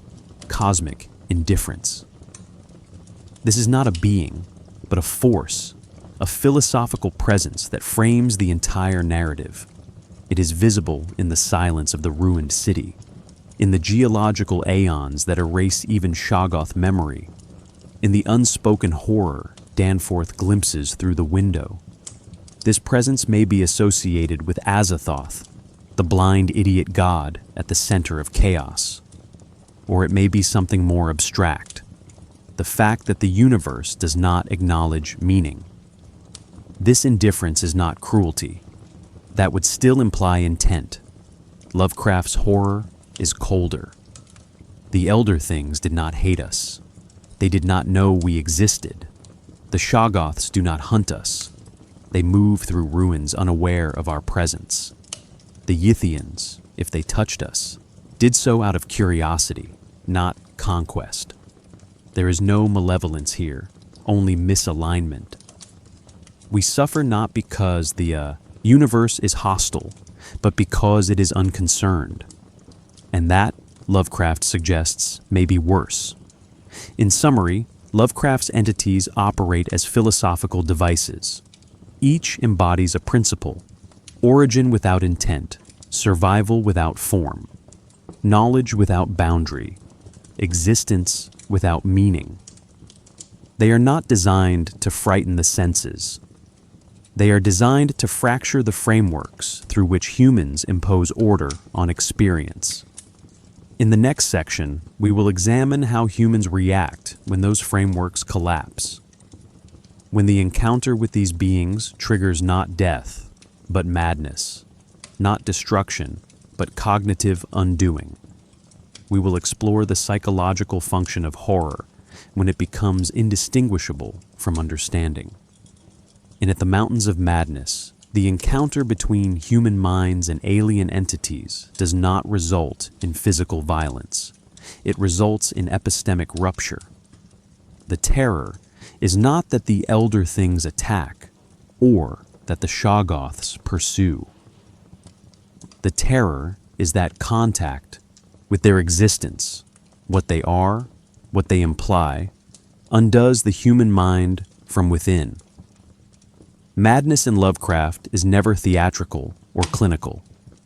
cosmic indifference. This is not a being, but a force, a philosophical presence that frames the entire narrative. It is visible in the silence of the ruined city, in the geological aeons that erase even Shoggoth memory, in the unspoken horror Danforth glimpses through the window. This presence may be associated with Azathoth, the blind idiot god at the center of chaos. Or it may be something more abstract, the fact that the universe does not acknowledge meaning. This indifference is not cruelty. That would still imply intent. Lovecraft's horror is colder. The elder things did not hate us. They did not know we existed. The Shoggoths do not hunt us. They move through ruins unaware of our presence. The Yithians, if they touched us, did so out of curiosity, not conquest. There is no malevolence here, only misalignment. We suffer not because the universe is hostile, but because it is unconcerned. And that, Lovecraft suggests, may be worse. In summary, Lovecraft's entities operate as philosophical devices. Each embodies a principle: origin without intent, survival without form, knowledge without boundary, existence without meaning. They are not designed to frighten the senses. They are designed to fracture the frameworks through which humans impose order on experience. In the next section, we will examine how humans react when those frameworks collapse. When the encounter with these beings triggers not death, but madness, not destruction, but cognitive undoing. We will explore the psychological function of horror when it becomes indistinguishable from understanding. And at the Mountains of Madness, the encounter between human minds and alien entities does not result in physical violence. It results in epistemic rupture. The terror is not that the elder things attack, or that the Shoggoths pursue. The terror is that contact with their existence, what they are, what they imply, undoes the human mind from within. Madness in Lovecraft is never theatrical or clinical.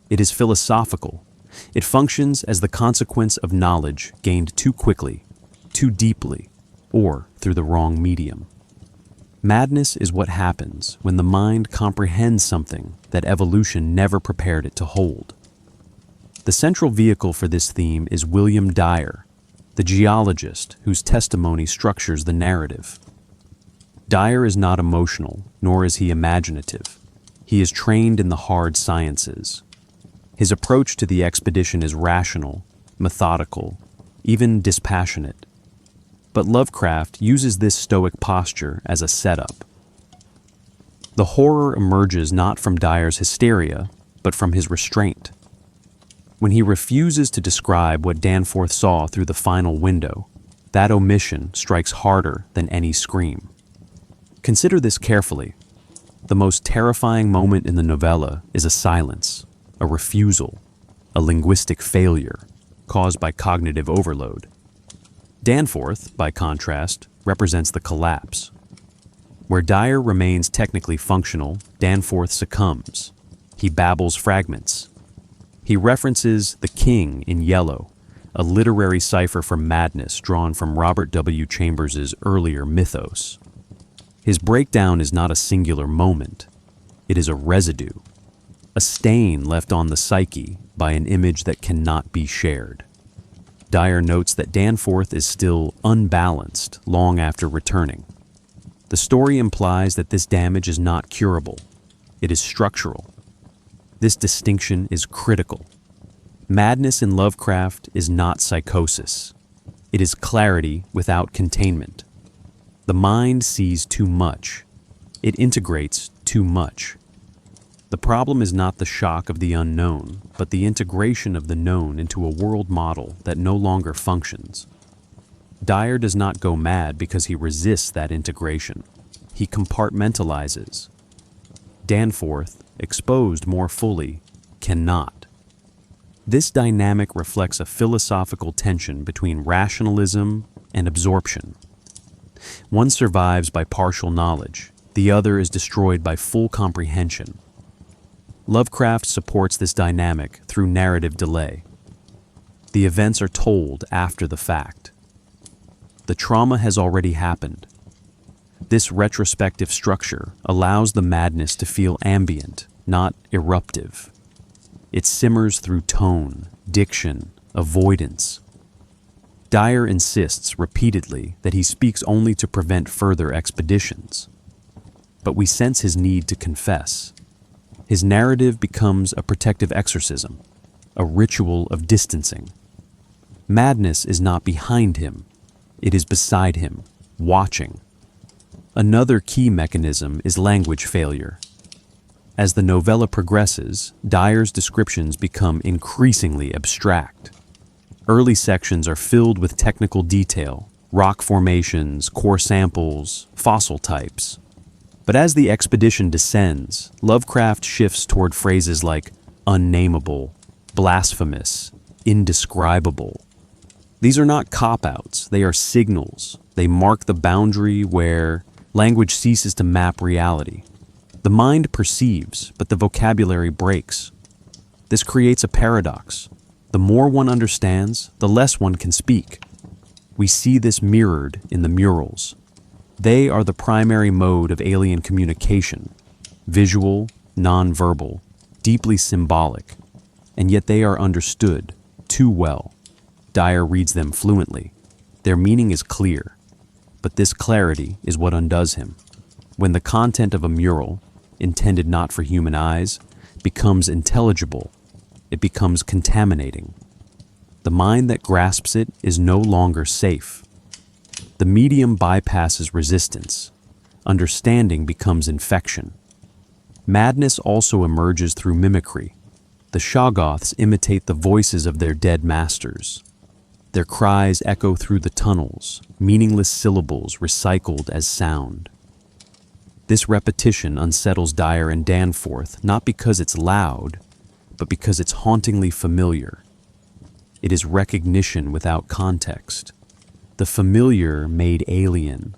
It is philosophical. It functions as the consequence of knowledge gained too quickly, too deeply, or through the wrong medium. Madness is what happens when the mind comprehends something that evolution never prepared it to hold. The central vehicle for this theme is William Dyer, the geologist whose testimony structures the narrative. Dyer is not emotional, nor is he imaginative. He is trained in the hard sciences. His approach to the expedition is rational, methodical, even dispassionate. But Lovecraft uses this stoic posture as a setup. The horror emerges not from Dyer's hysteria, but from his restraint. When he refuses to describe what Danforth saw through the final window, that omission strikes harder than any scream. Consider this carefully. The most terrifying moment in the novella is a silence, a refusal, a linguistic failure caused by cognitive overload. Danforth, by contrast, represents the collapse. Where Dyer remains technically functional, Danforth succumbs. He babbles fragments. He references the king in yellow, a literary cipher for madness drawn from Robert W. Chambers's earlier mythos. His breakdown is not a singular moment. It is a residue, a stain left on the psyche by an image that cannot be shared. Dyer notes that Danforth is still unbalanced long after returning. The story implies that this damage is not curable. It is structural. This distinction is critical. Madness in Lovecraft is not psychosis. It is clarity without containment. The mind sees too much. It integrates too much. The problem is not the shock of the unknown, but the integration of the known into a world model that no longer functions. Dyer does not go mad because he resists that integration. He compartmentalizes. Danforth, exposed more fully, cannot. This dynamic reflects a philosophical tension between rationalism and absorption. One survives by partial knowledge, the other is destroyed by full comprehension. Lovecraft supports this dynamic through narrative delay. The events are told after the fact. The trauma has already happened. This retrospective structure allows the madness to feel ambient, not eruptive. It simmers through tone, diction, avoidance. Dyer insists repeatedly that he speaks only to prevent further expeditions. But we sense his need to confess. His narrative becomes a protective exorcism, a ritual of distancing. Madness is not behind him. It is beside him, watching. Another key mechanism is language failure. As the novella progresses, Dyer's descriptions become increasingly abstract. Early sections are filled with technical detail, rock formations, core samples, fossil types. But as the expedition descends, Lovecraft shifts toward phrases like unnameable, blasphemous, indescribable. These are not cop-outs, they are signals. They mark the boundary where language ceases to map reality. The mind perceives, but the vocabulary breaks. This creates a paradox. The more one understands, the less one can speak. We see this mirrored in the murals. They are the primary mode of alien communication, visual, nonverbal, deeply symbolic, and yet they are understood too well. Dyer reads them fluently. Their meaning is clear, but this clarity is what undoes him. When the content of a mural, intended not for human eyes, becomes intelligible, it becomes contaminating. The mind that grasps it is no longer safe. The medium bypasses resistance. Understanding becomes infection. Madness also emerges through mimicry. The Shoggoths imitate the voices of their dead masters. Their cries echo through the tunnels, meaningless syllables recycled as sound. This repetition unsettles Dyer and Danforth not because it's loud, but because it's hauntingly familiar. It is recognition without context. The familiar made alien.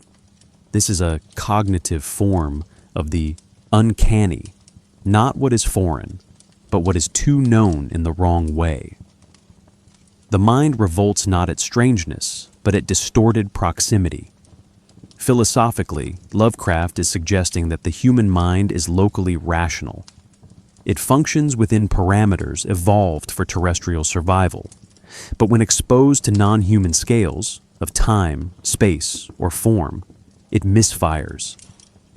This is a cognitive form of the uncanny, not what is foreign, but what is too known in the wrong way. The mind revolts not at strangeness, but at distorted proximity. Philosophically, Lovecraft is suggesting that the human mind is locally rational. It functions within parameters evolved for terrestrial survival, but when exposed to non-human scales of time, space, or form, it misfires.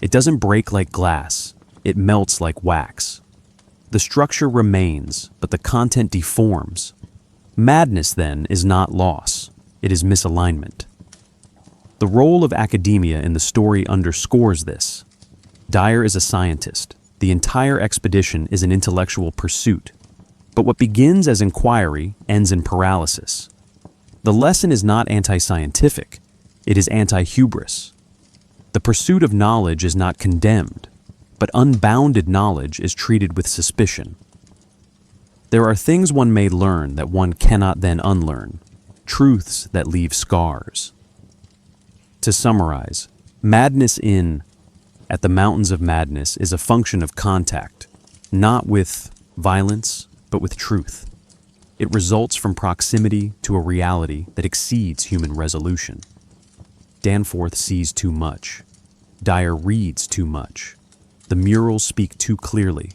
It doesn't break like glass, it melts like wax. The structure remains, but the content deforms. Madness, then, is not loss, it is misalignment. The role of academia in the story underscores this. Dyer is a scientist. The entire expedition is an intellectual pursuit. But what begins as inquiry ends in paralysis. The lesson is not anti-scientific, it is anti-hubris. The pursuit of knowledge is not condemned, but unbounded knowledge is treated with suspicion. There are things one may learn that one cannot then unlearn, truths that leave scars. To summarize, madness at the Mountains of Madness is a function of contact, not with violence, but with truth. It results from proximity to a reality that exceeds human resolution. Danforth sees too much. Dyer reads too much. The murals speak too clearly.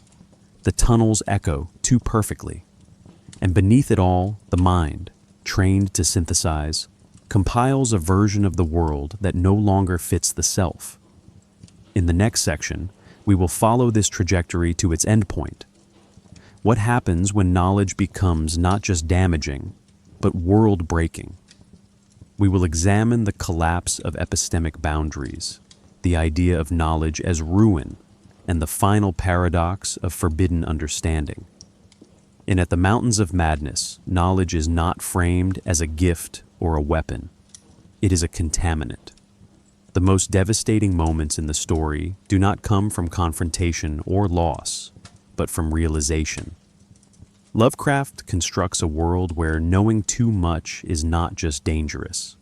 The tunnels echo too perfectly. And beneath it all, the mind, trained to synthesize, compiles a version of the world that no longer fits the self. In the next section, we will follow this trajectory to its endpoint. What happens when knowledge becomes not just damaging, but world-breaking? We will examine the collapse of epistemic boundaries, the idea of knowledge as ruin, and the final paradox of forbidden understanding. In At the Mountains of Madness, knowledge is not framed as a gift or a weapon. It is a contaminant. The most devastating moments in the story do not come from confrontation or loss, but from realization. Lovecraft constructs a world where knowing too much is not just dangerous.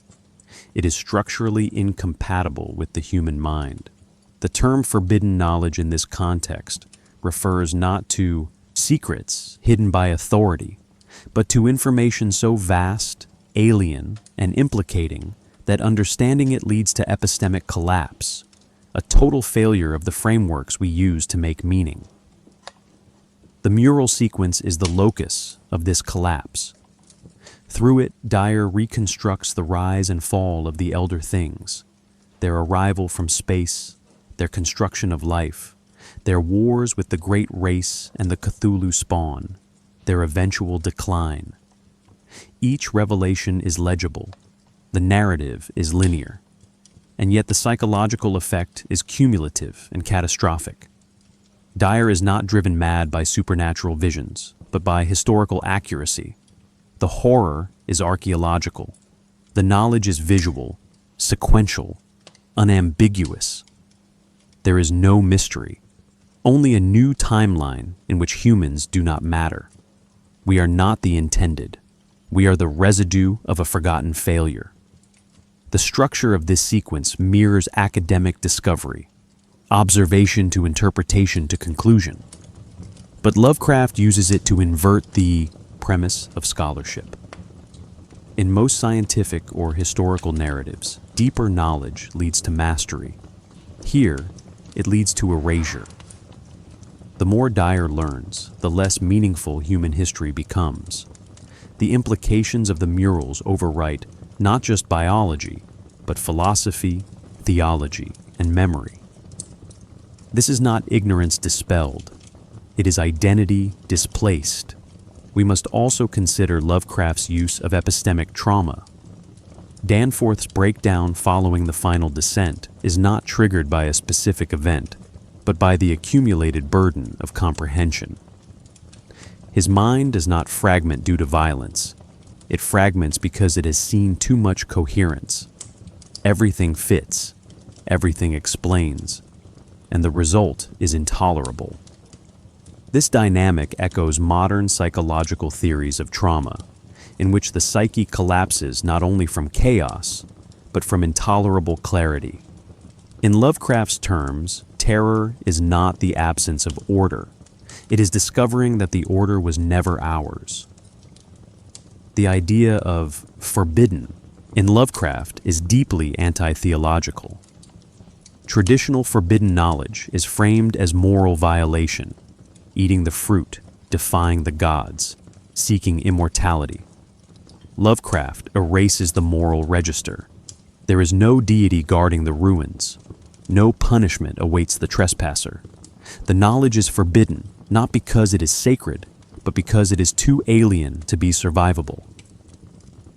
It is structurally incompatible with the human mind. The term forbidden knowledge in this context refers not to secrets hidden by authority, but to information so vast, alien, and implicating that understanding it leads to epistemic collapse, a total failure of the frameworks we use to make meaning. The mural sequence is the locus of this collapse. Through it, Dyer reconstructs the rise and fall of the Elder Things, their arrival from space, their construction of life, their wars with the Great Race and the Cthulhu spawn, their eventual decline. Each revelation is legible, the narrative is linear, and yet the psychological effect is cumulative and catastrophic. Dyer is not driven mad by supernatural visions, but by historical accuracy. The horror is archaeological. The knowledge is visual, sequential, unambiguous. There is no mystery, only a new timeline in which humans do not matter. We are not the intended. We are the residue of a forgotten failure. The structure of this sequence mirrors academic discovery, observation to interpretation to conclusion. But Lovecraft uses it to invert the premise of scholarship. In most scientific or historical narratives, deeper knowledge leads to mastery. Here, it leads to erasure. The more Dyer learns, the less meaningful human history becomes. The implications of the murals overwrite not just biology, but philosophy, theology, and memory. This is not ignorance dispelled. It is identity displaced. We must also consider Lovecraft's use of epistemic trauma. Danforth's breakdown following the final descent is not triggered by a specific event, but by the accumulated burden of comprehension. His mind does not fragment due to violence. It fragments because it has seen too much coherence. Everything fits, everything explains, and the result is intolerable. This dynamic echoes modern psychological theories of trauma, in which the psyche collapses not only from chaos, but from intolerable clarity. In Lovecraft's terms, terror is not the absence of order. It is discovering that the order was never ours. The idea of forbidden in Lovecraft is deeply anti-theological. Traditional forbidden knowledge is framed as moral violation, eating the fruit, defying the gods, seeking immortality. Lovecraft erases the moral register. There is no deity guarding the ruins. No punishment awaits the trespasser. The knowledge is forbidden, not because it is sacred, but because it is too alien to be survivable.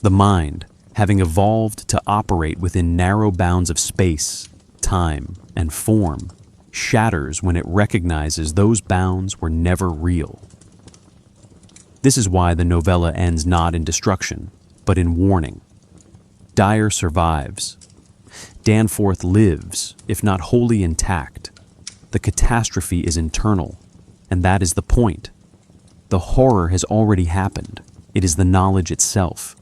The mind, having evolved to operate within narrow bounds of space, time, and form, shatters when it recognizes those bounds were never real. This is why the novella ends not in destruction, but in warning. Dyer survives. Danforth lives, if not wholly intact. The catastrophe is internal, and that is the point. The horror has already happened. It is the knowledge itself.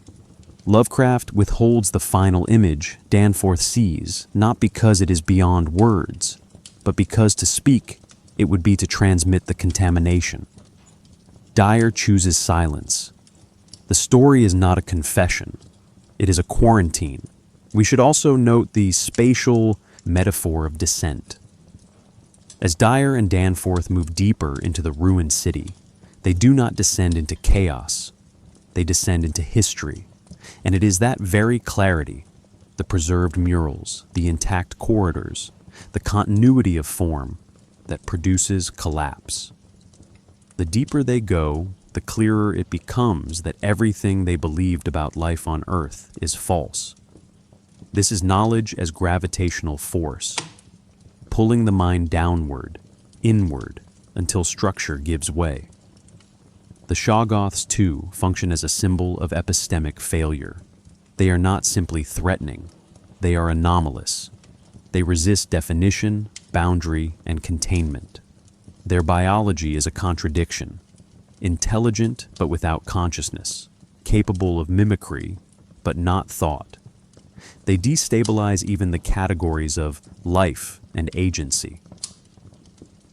Lovecraft withholds the final image Danforth sees, not because it is beyond words, but because to speak, it would be to transmit the contamination. Dyer chooses silence. The story is not a confession. It is a quarantine. We should also note the spatial metaphor of descent. As Dyer and Danforth move deeper into the ruined city, they do not descend into chaos. They descend into history. And it is that very clarity, the preserved murals, the intact corridors, the continuity of form, that produces collapse. The deeper they go, the clearer it becomes that everything they believed about life on Earth is false. This is knowledge as gravitational force, pulling the mind downward, inward, until structure gives way. The Shoggoths, too, function as a symbol of epistemic failure. They are not simply threatening. They are anomalous. They resist definition, boundary, and containment. Their biology is a contradiction. Intelligent but without consciousness. Capable of mimicry but not thought. They destabilize even the categories of life and agency.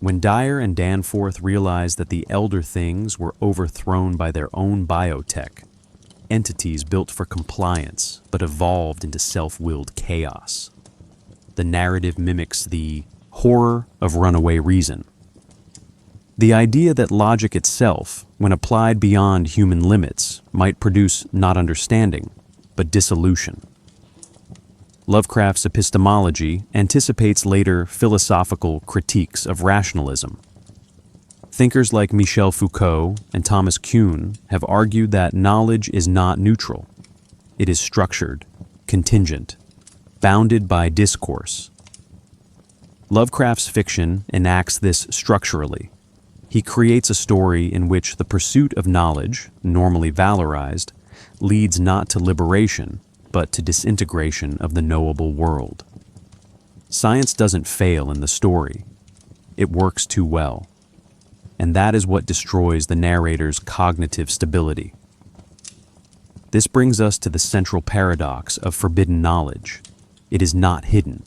When Dyer and Danforth realized that the elder things were overthrown by their own biotech, entities built for compliance but evolved into self-willed chaos, the narrative mimics the horror of runaway reason. The idea that logic itself, when applied beyond human limits, might produce not understanding, but dissolution. Lovecraft's epistemology anticipates later philosophical critiques of rationalism. Thinkers like Michel Foucault and Thomas Kuhn have argued that knowledge is not neutral. It is structured, contingent, bounded by discourse. Lovecraft's fiction enacts this structurally. He creates a story in which the pursuit of knowledge, normally valorized, leads not to liberation, but to disintegration of the knowable world. Science doesn't fail in the story. It works too well. And that is what destroys the narrator's cognitive stability. This brings us to the central paradox of forbidden knowledge. It is not hidden.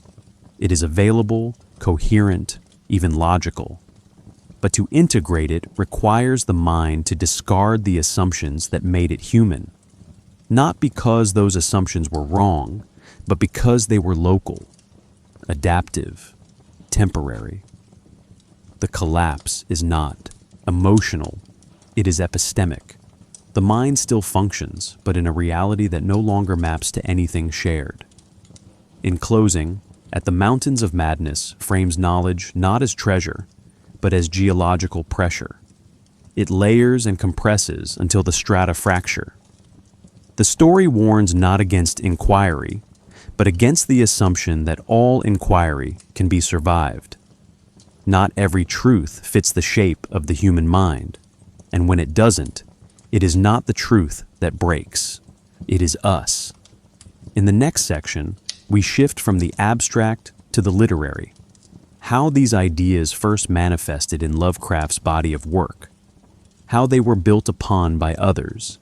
It is available, coherent, even logical. But to integrate it requires the mind to discard the assumptions that made it human. not because those assumptions were wrong, but because they were local, adaptive, temporary. The collapse is not emotional, it is epistemic. The mind still functions, but in a reality that no longer maps to anything shared. In closing, At the Mountains of Madness frames knowledge not as treasure, but as geological pressure. It layers and compresses until the strata fracture. The story warns not against inquiry, but against the assumption that all inquiry can be survived. Not every truth fits the shape of the human mind, and when it doesn't, it is not the truth that breaks. It is us. In the next section, we shift from the abstract to the literary. How these ideas first manifested in Lovecraft's body of work, how they were built upon by others,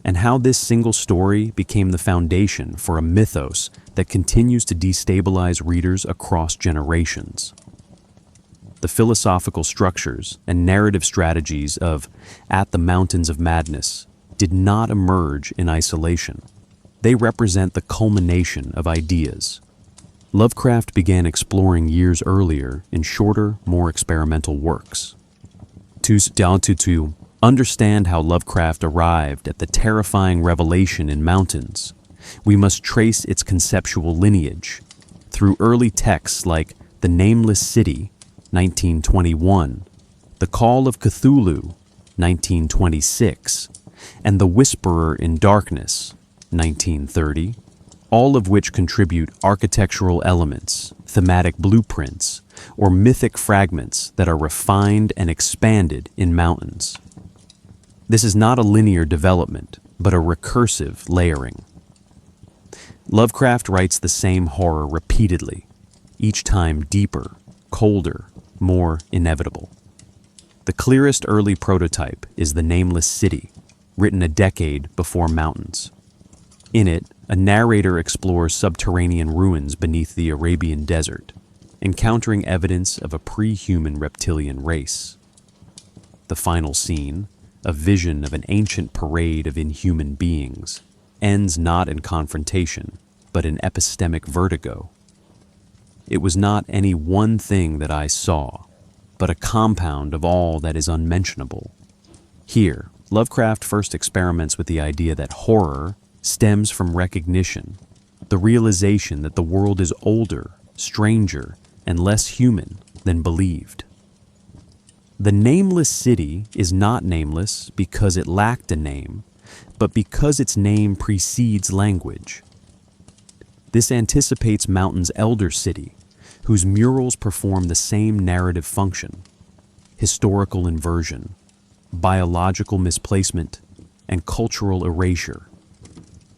and how this single story became the foundation for a mythos that continues to destabilize readers across generations. The philosophical structures and narrative strategies of At the Mountains of Madness did not emerge in isolation. They represent the culmination of ideas. Lovecraft began exploring years earlier in shorter, more experimental works. To understand how Lovecraft arrived at the terrifying revelation in Mountains, we must trace its conceptual lineage through early texts like The Nameless City, 1921, The Call of Cthulhu, 1926, and The Whisperer in Darkness, 1930, all of which contribute architectural elements, thematic blueprints, or mythic fragments that are refined and expanded in Mountains. This is not a linear development, but a recursive layering. Lovecraft writes the same horror repeatedly, each time deeper, colder, more inevitable. The clearest early prototype is The Nameless City, written a decade before Mountains. In it, a narrator explores subterranean ruins beneath the Arabian desert, encountering evidence of a pre-human reptilian race. The final scene, a vision of an ancient parade of inhuman beings, ends not in confrontation, but in epistemic vertigo. It was not any one thing that I saw, but a compound of all that is unmentionable. Here, Lovecraft first experiments with the idea that horror stems from recognition, the realization that the world is older, stranger, and less human than believed. The Nameless City is not nameless because it lacked a name, but because its name precedes language. This anticipates Mountain's elder city, whose murals perform the same narrative function: historical inversion, biological misplacement, and cultural erasure.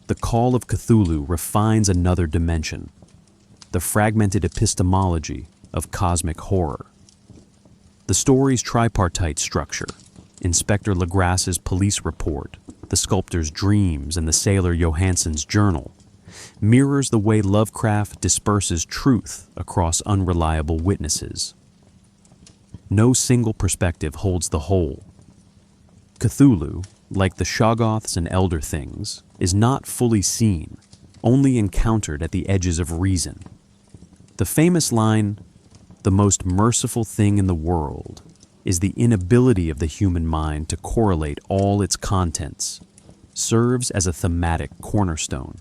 The Call of Cthulhu refines another dimension: the fragmented epistemology of cosmic horror. The story's tripartite structure, Inspector Legrasse's police report, the sculptor's dreams, and the sailor Johansson's journal, mirrors the way Lovecraft disperses truth across unreliable witnesses. No single perspective holds the whole. Cthulhu, like the Shoggoths and Elder Things, is not fully seen, only encountered at the edges of reason. The famous line, "The most merciful thing in the world is the inability of the human mind to correlate all its contents," serves as a thematic cornerstone.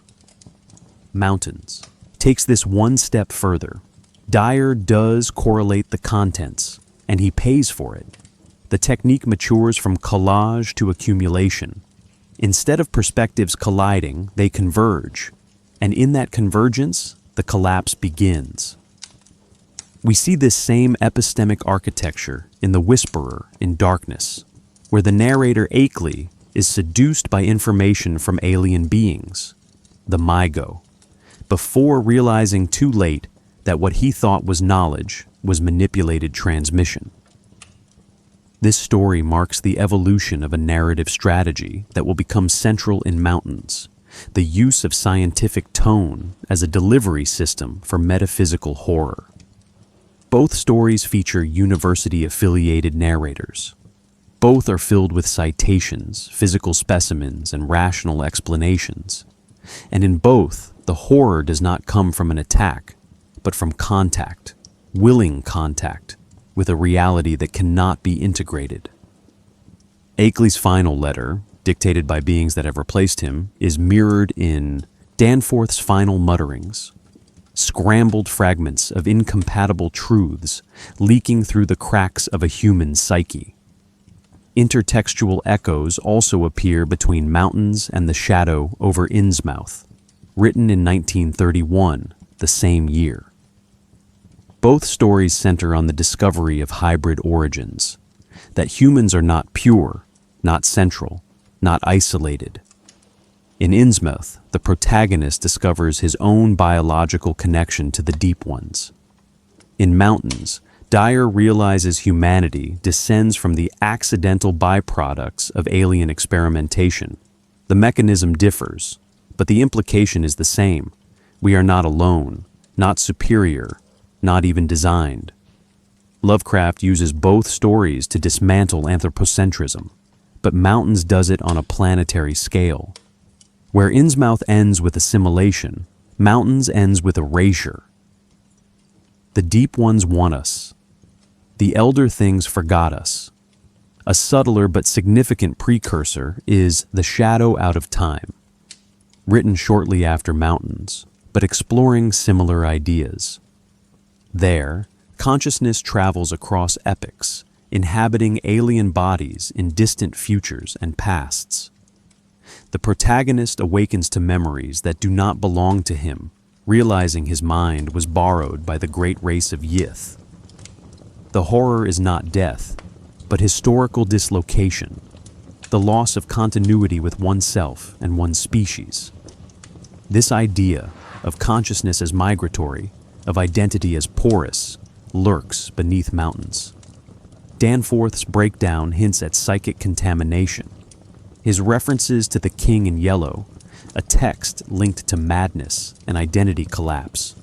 Mountains takes this one step further. Dyer does correlate the contents, and he pays for it. The technique matures from collage to accumulation. Instead of perspectives colliding, they converge, and in that convergence, the collapse begins. We see this same epistemic architecture in The Whisperer in Darkness, where the narrator Akeley is seduced by information from alien beings, the Mygo, before realizing too late that what he thought was knowledge was manipulated transmission. This story marks the evolution of a narrative strategy that will become central in Mountains: the use of scientific tone as a delivery system for metaphysical horror. Both stories feature university-affiliated narrators. Both are filled with citations, physical specimens, and rational explanations. And in both, the horror does not come from an attack, but from contact, willing contact, with a reality that cannot be integrated. Akeley's final letter, dictated by beings that have replaced him, is mirrored in Danforth's final mutterings, scrambled fragments of incompatible truths leaking through the cracks of a human psyche. Intertextual echoes also appear between Mountains and the Shadow over Innsmouth, written in 1931, the same year. Both stories center on the discovery of hybrid origins, that humans are not pure, not central, not isolated. In Innsmouth, the protagonist discovers his own biological connection to the deep ones. In Mountains, Dyer realizes humanity descends from the accidental byproducts of alien experimentation. The mechanism differs, but the implication is the same. We are not alone, not superior, not even designed. Lovecraft uses both stories to dismantle anthropocentrism, but Mountains does it on a planetary scale. Where Innsmouth ends with assimilation, Mountains ends with erasure. The deep ones want us. The elder things forgot us. A subtler but significant precursor is The Shadow Out of Time, written shortly after Mountains, but exploring similar ideas. There, consciousness travels across epochs, inhabiting alien bodies in distant futures and pasts. The protagonist awakens to memories that do not belong to him, realizing his mind was borrowed by the great race of Yith. The horror is not death, but historical dislocation, the loss of continuity with oneself and one's species. This idea of consciousness as migratory, of identity as porous, lurks beneath Mountains. Danforth's breakdown hints at psychic contamination. His references to the King in Yellow, a text linked to madness and identity collapse,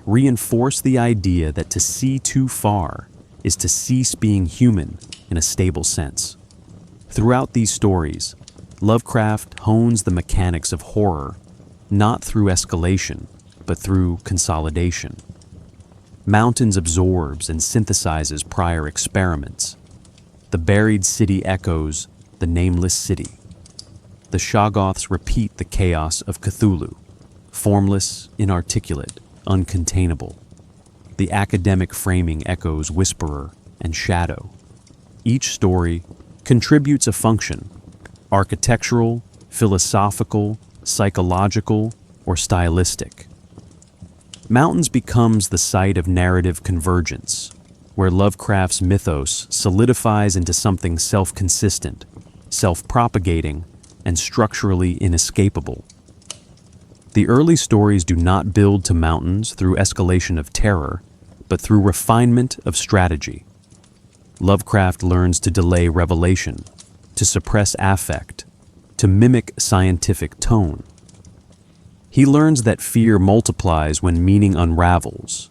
reinforce the idea that to see too far is to cease being human in a stable sense. Throughout these stories, Lovecraft hones the mechanics of horror, not through escalation, but through consolidation. Mountains absorbs and synthesizes prior experiments. The buried city echoes the nameless city. The Shoggoths repeat the chaos of Cthulhu, formless, inarticulate, uncontainable. The academic framing echoes Whisperer and Shadow. Each story contributes a function, architectural, philosophical, psychological, or stylistic. Mountains becomes the site of narrative convergence, where Lovecraft's mythos solidifies into something self-consistent, self-propagating, and structurally inescapable. The early stories do not build to Mountains through escalation of terror, but through refinement of strategy. Lovecraft learns to delay revelation, to suppress affect, to mimic scientific tone. He learns that fear multiplies when meaning unravels,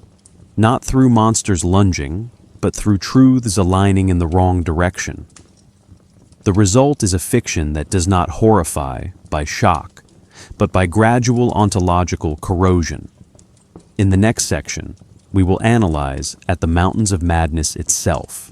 not through monsters lunging, but through truths aligning in the wrong direction. The result is a fiction that does not horrify by shock, but by gradual ontological corrosion. In the next section, we will analyze at the Mountains of Madness itself,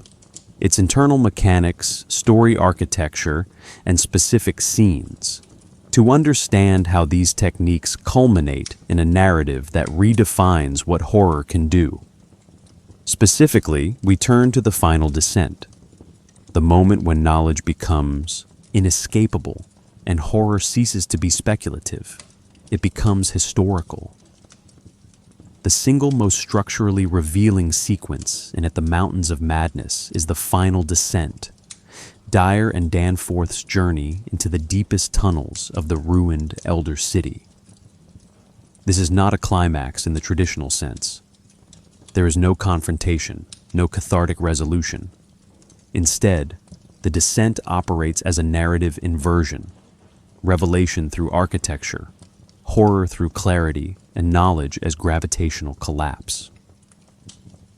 its internal mechanics, story architecture, and specific scenes, to understand how these techniques culminate in a narrative that redefines what horror can do. Specifically, we turn to the final descent, the moment when knowledge becomes inescapable and horror ceases to be speculative. It becomes historical. The single most structurally revealing sequence in At the Mountains of Madness is the final descent, Dyer and Danforth's journey into the deepest tunnels of the ruined Elder City. This is not a climax in the traditional sense. There is no confrontation, no cathartic resolution. Instead, the descent operates as a narrative inversion, revelation through architecture, horror through clarity, and knowledge as gravitational collapse.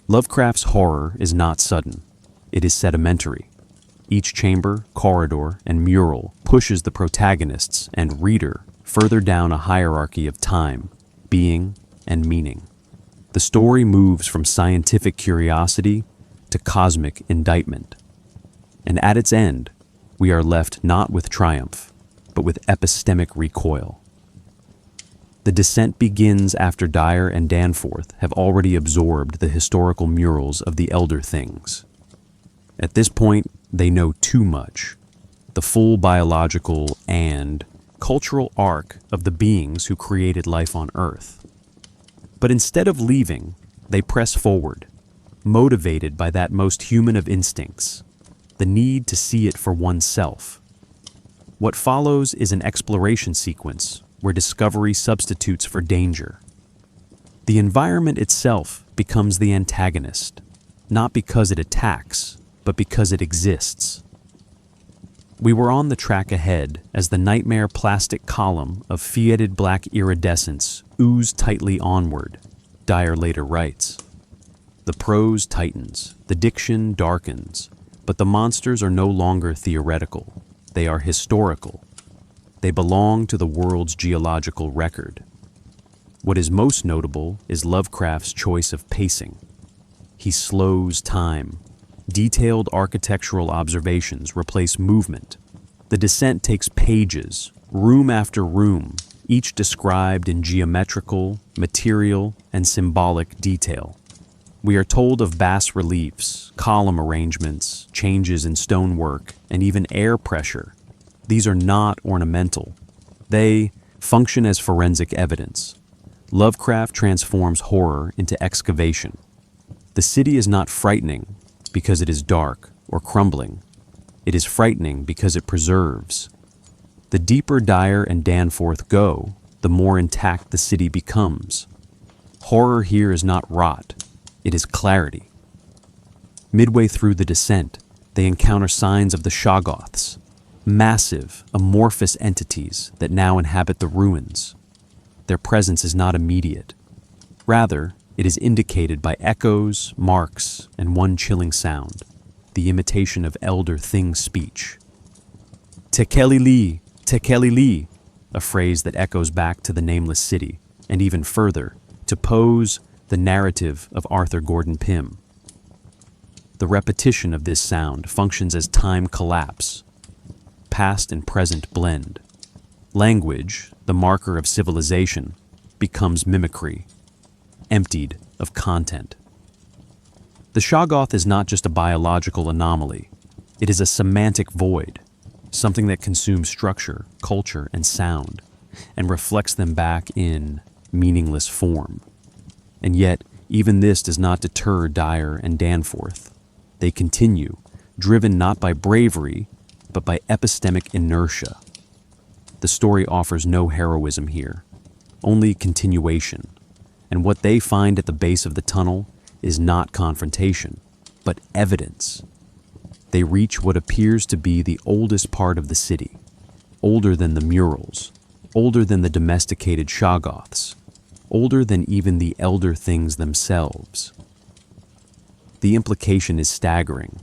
Lovecraft's horror is not sudden, it is sedimentary. Each chamber, corridor, and mural pushes the protagonists and reader further down a hierarchy of time, being, and meaning. The story moves from scientific curiosity to cosmic indictment. And at its end, we are left not with triumph, but with epistemic recoil. The descent begins after Dyer and Danforth have already absorbed the historical murals of the Elder Things. At this point, they know too much, the full biological and cultural arc of the beings who created life on Earth. But instead of leaving, they press forward, motivated by that most human of instincts, the need to see it for oneself. What follows is an exploration sequence where discovery substitutes for danger. The environment itself becomes the antagonist, not because it attacks, but because it exists. We were on the track ahead as the nightmare plastic column of fetid black iridescence oozed tightly onward, Dyer later writes. The prose tightens, the diction darkens, but the monsters are no longer theoretical. They are historical. They belong to the world's geological record. What is most notable is Lovecraft's choice of pacing. He slows time. Detailed architectural observations replace movement. The descent takes pages, room after room, each described in geometrical, material, and symbolic detail. We are told of bas reliefs, column arrangements, changes in stonework, and even air pressure. These are not ornamental. They function as forensic evidence. Lovecraft transforms horror into excavation. The city is not frightening because it is dark or crumbling. It is frightening because it preserves. The deeper Dyer and Danforth go, the more intact the city becomes. Horror here is not rot. It is clarity. Midway through the descent, they encounter signs of the Shoggoths, massive, amorphous entities that now inhabit the ruins. Their presence is not immediate. Rather, it is indicated by echoes, marks, and one chilling sound, the imitation of Elder Thing speech. Tekeli-li, Tekeli-li, a phrase that echoes back to the nameless city, and even further, to pose the narrative of Arthur Gordon Pym. The repetition of this sound functions as time collapse. Past and present blend. Language, the marker of civilization, becomes mimicry, emptied of content. The Shoggoth is not just a biological anomaly. It is a semantic void, something that consumes structure, culture, and sound, and reflects them back in meaningless form. And yet, even this does not deter Dyer and Danforth. They continue, driven not by bravery, but by epistemic inertia. The story offers no heroism here, only continuation, and what they find at the base of the tunnel is not confrontation, but evidence. They reach what appears to be the oldest part of the city, older than the murals, older than the domesticated Shoggoths, older than even the Elder Things themselves. The implication is staggering,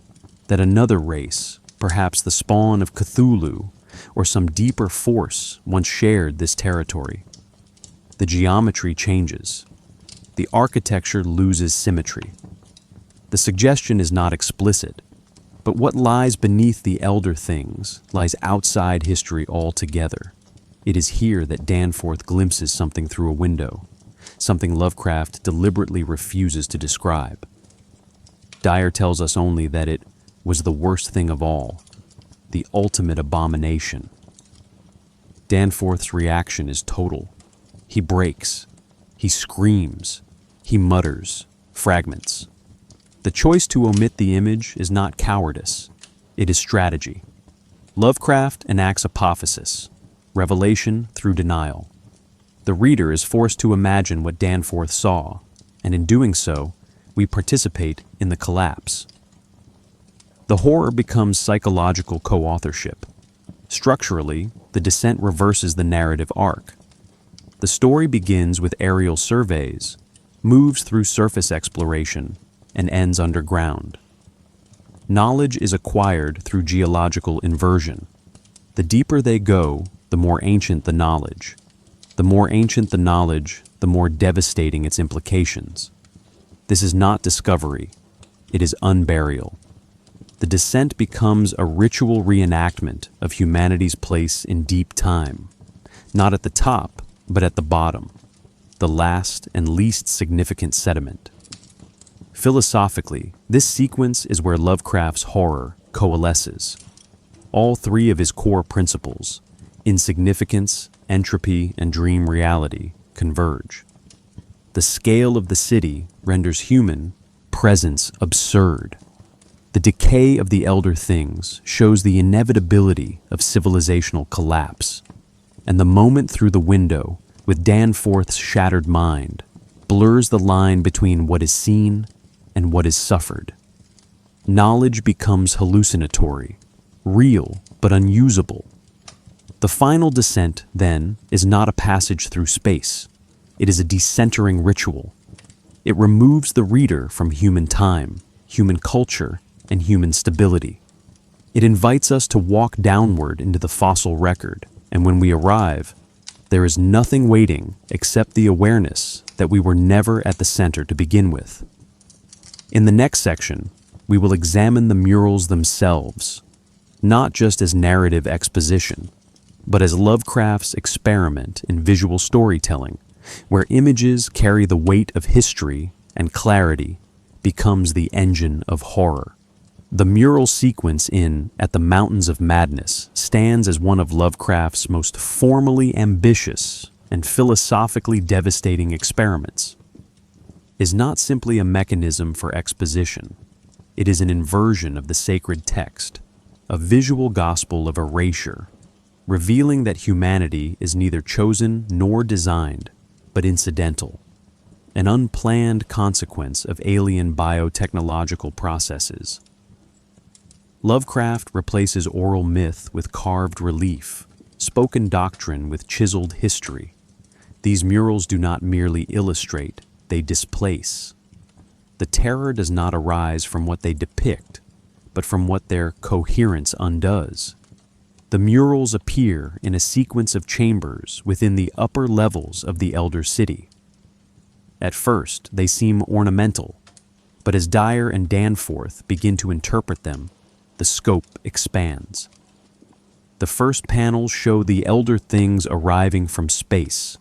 that another race, perhaps the spawn of Cthulhu, or some deeper force once shared this territory. The geometry changes. The architecture loses symmetry. The suggestion is not explicit, but what lies beneath the Elder Things lies outside history altogether. It is here that Danforth glimpses something through a window, something Lovecraft deliberately refuses to describe. Dyer tells us only that it was the worst thing of all, the ultimate abomination. Danforth's reaction is total. He breaks. He screams. He mutters. Fragments. The choice to omit the image is not cowardice. It is strategy. Lovecraft enacts apophasis, revelation through denial. The reader is forced to imagine what Danforth saw, and in doing so, we participate in the collapse. The horror becomes psychological co-authorship. Structurally, the descent reverses the narrative arc. The story begins with aerial surveys, moves through surface exploration, and ends underground. Knowledge is acquired through geological inversion. The deeper they go, the more ancient the knowledge. The more ancient the knowledge, the more devastating its implications. This is not discovery, it is unburial. The descent becomes a ritual reenactment of humanity's place in deep time, not at the top, but at the bottom, the last and least significant sediment. Philosophically, this sequence is where Lovecraft's horror coalesces. All three of his core principles, insignificance, entropy, and dream reality, converge. The scale of the city renders human presence absurd. The decay of the elder things shows the inevitability of civilizational collapse, and the moment through the window, with Danforth's shattered mind, blurs the line between what is seen and what is suffered. Knowledge becomes hallucinatory, real but unusable. The final descent, then, is not a passage through space. It is a decentering ritual. It removes the reader from human time, human culture, and human stability. It invites us to walk downward into the fossil record, and when we arrive, there is nothing waiting except the awareness that we were never at the center to begin with. In the next section, we will examine the murals themselves, not just as narrative exposition, but as Lovecraft's experiment in visual storytelling, where images carry the weight of history and clarity becomes the engine of horror. The mural sequence in At the Mountains of Madness stands as one of Lovecraft's most formally ambitious and philosophically devastating experiments. Is not simply a mechanism for exposition. It is an inversion of the sacred text, a visual gospel of erasure, revealing that humanity is neither chosen nor designed, but incidental, an unplanned consequence of alien biotechnological processes. Lovecraft replaces oral myth with carved relief, spoken doctrine with chiseled history. These murals do not merely illustrate, they displace. The terror does not arise from what they depict, but from what their coherence undoes. The murals appear in a sequence of chambers within the upper levels of the Elder City. At first, they seem ornamental, but as Dyer and Danforth begin to interpret them, the scope expands. The first panels show the elder things arriving from space,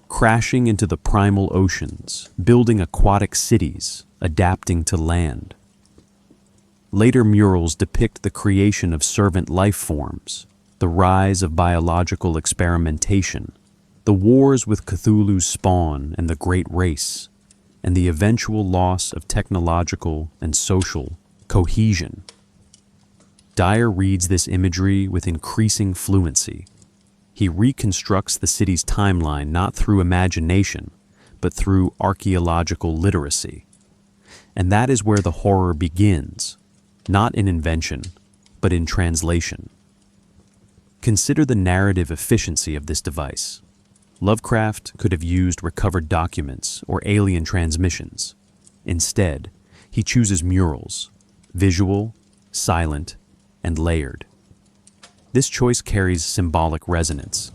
crashing into the primal oceans, building aquatic cities, adapting to land. Later murals depict the creation of servant life forms, the rise of biological experimentation, the wars with Cthulhu's spawn and the Great Race, and the eventual loss of technological and social cohesion. Dyer reads this imagery with increasing fluency. He reconstructs the city's timeline not through imagination, but through archaeological literacy. And that is where the horror begins, not in invention, but in translation. Consider the narrative efficiency of this device. Lovecraft could have used recovered documents or alien transmissions. Instead, he chooses murals, visual, silent, and layered. This choice carries symbolic resonance.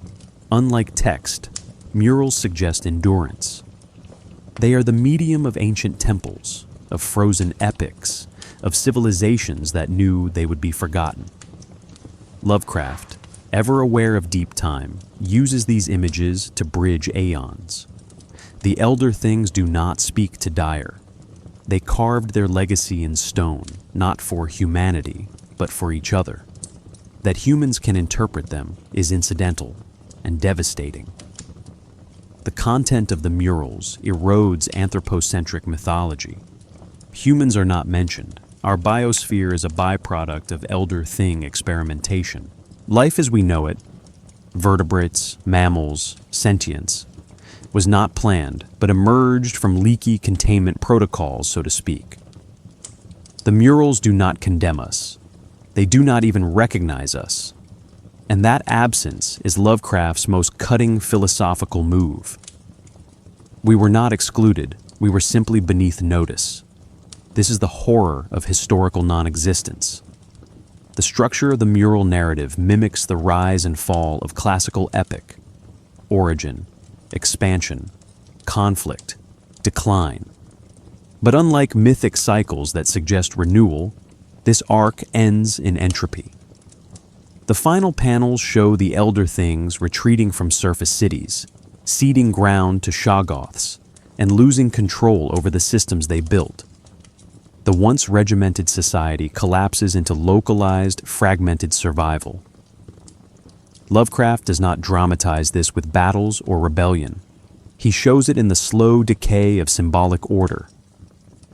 Unlike text, murals suggest endurance. They are the medium of ancient temples, of frozen epics, of civilizations that knew they would be forgotten. Lovecraft, ever aware of deep time, uses these images to bridge aeons. The elder things do not speak to Dyer. They carved their legacy in stone, not for humanity, but for each other. That humans can interpret them is incidental and devastating. The content of the murals erodes anthropocentric mythology. Humans are not mentioned. Our biosphere is a byproduct of elder thing experimentation. Life as we know it, vertebrates, mammals, sentience, was not planned, but emerged from leaky containment protocols, so to speak. The murals do not condemn us. They do not even recognize us. And that absence is Lovecraft's most cutting philosophical move. We were not excluded, we were simply beneath notice. This is the horror of historical non-existence. The structure of the mural narrative mimics the rise and fall of classical epic: origin, expansion, conflict, decline. But unlike mythic cycles that suggest renewal, this arc ends in entropy. The final panels show the Elder Things retreating from surface cities, ceding ground to Shoggoths, and losing control over the systems they built. The once regimented society collapses into localized, fragmented survival. Lovecraft does not dramatize this with battles or rebellion. He shows it in the slow decay of symbolic order: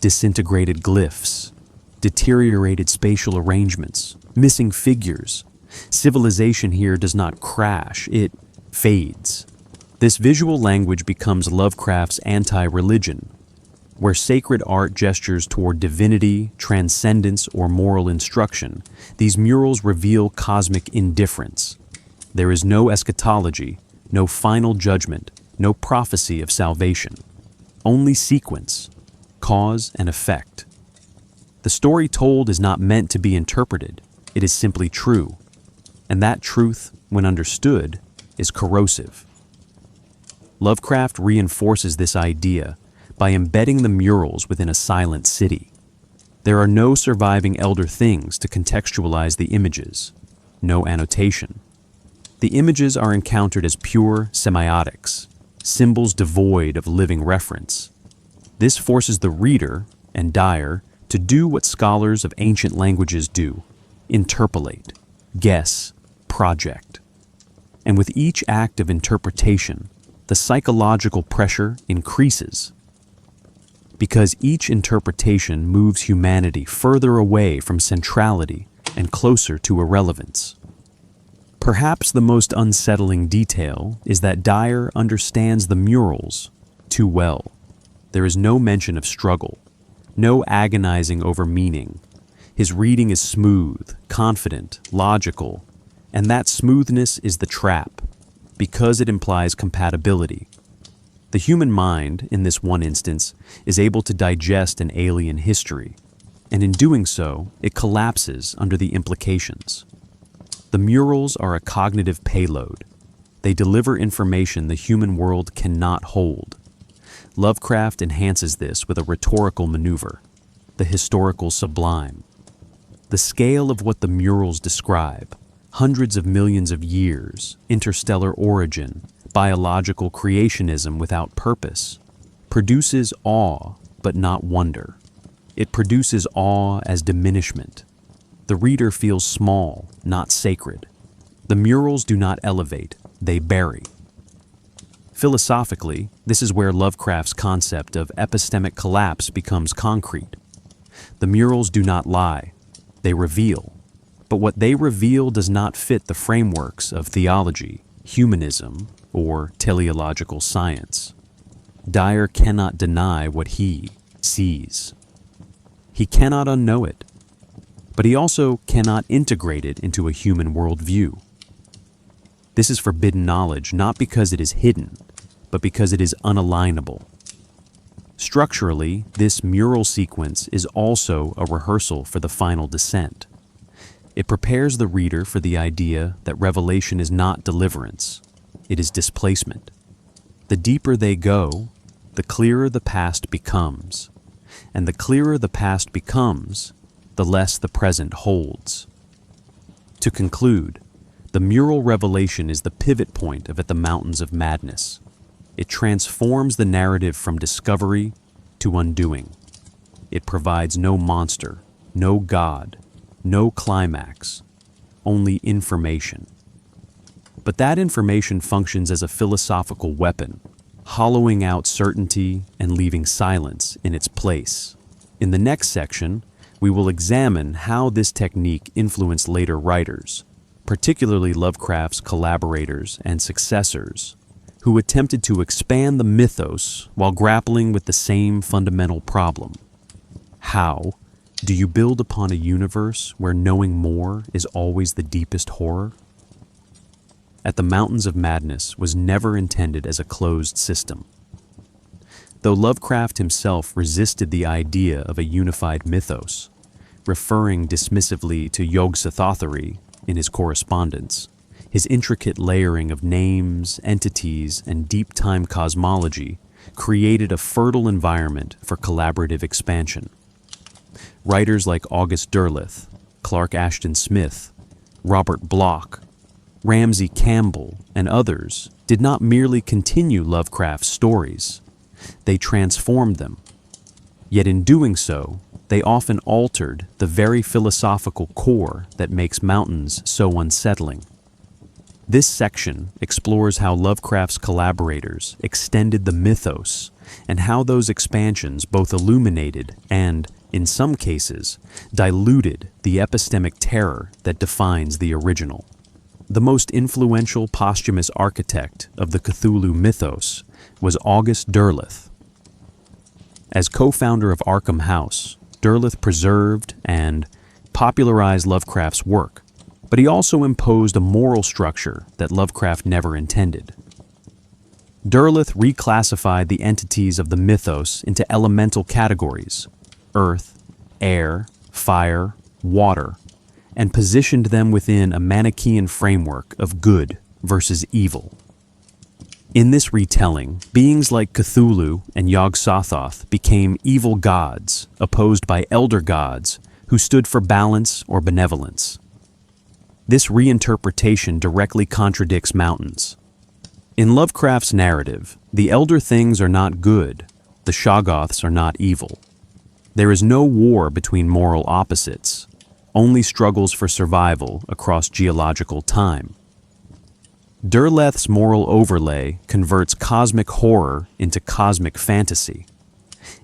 disintegrated glyphs, deteriorated spatial arrangements, missing figures. Civilization here does not crash, it fades. This visual language becomes Lovecraft's anti-religion, where sacred art gestures toward divinity, transcendence, or moral instruction. These murals reveal cosmic indifference. There is no eschatology, no final judgment, no prophecy of salvation. Only sequence, cause and effect. The story told is not meant to be interpreted, it is simply true. And that truth, when understood, is corrosive. Lovecraft reinforces this idea by embedding the murals within a silent city. There are no surviving Elder Things to contextualize the images, no annotation. The images are encountered as pure semiotics, symbols devoid of living reference. This forces the reader, and Dyer, to do what scholars of ancient languages do: interpolate, guess, project. And with each act of interpretation, the psychological pressure increases. Because each interpretation moves humanity further away from centrality and closer to irrelevance. Perhaps the most unsettling detail is that Dyer understands the murals too well. There is no mention of struggle, no agonizing over meaning. His reading is smooth, confident, logical, and that smoothness is the trap, because it implies compatibility. The human mind, in this one instance, is able to digest an alien history, and in doing so, it collapses under the implications. The murals are a cognitive payload. They deliver information the human world cannot hold. Lovecraft enhances this with a rhetorical maneuver: the historical sublime. The scale of what the murals describe, hundreds of millions of years, interstellar origin, biological creationism without purpose, produces awe but not wonder. It produces awe as diminishment. The reader feels small, not sacred. The murals do not elevate, they bury. Philosophically, this is where Lovecraft's concept of epistemic collapse becomes concrete. The murals do not lie, they reveal. But what they reveal does not fit the frameworks of theology, humanism, or teleological science. Dyer cannot deny what he sees. He cannot unknow it, but he also cannot integrate it into a human worldview. This is forbidden knowledge not because it is hidden, but because it is unalignable. Structurally, this mural sequence is also a rehearsal for the final descent. It prepares the reader for the idea that revelation is not deliverance, it is displacement. The deeper they go, the clearer the past becomes, and the clearer the past becomes, the less the present holds. To conclude, the mural revelation is the pivot point of At the Mountains of Madness. It transforms the narrative from discovery to undoing. It provides no monster, no god, no climax, only information. But that information functions as a philosophical weapon, hollowing out certainty and leaving silence in its place. In the next section, we will examine how this technique influenced later writers, particularly Lovecraft's collaborators and successors, who attempted to expand the mythos while grappling with the same fundamental problem. How do you build upon a universe where knowing more is always the deepest horror? At the Mountains of Madness was never intended as a closed system. though Lovecraft himself resisted the idea of a unified mythos, referring dismissively to Yog-Sothothery in his correspondence. His intricate layering of names, entities, and deep-time cosmology created a fertile environment for collaborative expansion. Writers like August Derleth, Clark Ashton Smith, Robert Bloch, Ramsey Campbell, and others did not merely continue Lovecraft's stories, they transformed them. Yet in doing so, they often altered the very philosophical core that makes mountains so unsettling. This section explores how Lovecraft's collaborators extended the mythos and how those expansions both illuminated and, in some cases, diluted the epistemic terror that defines the original. The most influential posthumous architect of the Cthulhu mythos was August Derleth. As co-founder of Arkham House, Derleth preserved and popularized Lovecraft's work, but he also imposed a moral structure that Lovecraft never intended. Derleth reclassified the entities of the mythos into elemental categories: earth, air, fire, water, and positioned them within a Manichaean framework of good versus evil. In this retelling, beings like Cthulhu and Yog-Sothoth became evil gods, opposed by elder gods who stood for balance or benevolence. This reinterpretation directly contradicts mountains. In Lovecraft's narrative, the elder things are not good, the Shoggoths are not evil. There is no war between moral opposites, only struggles for survival across geological time. Derleth's moral overlay converts cosmic horror into cosmic fantasy.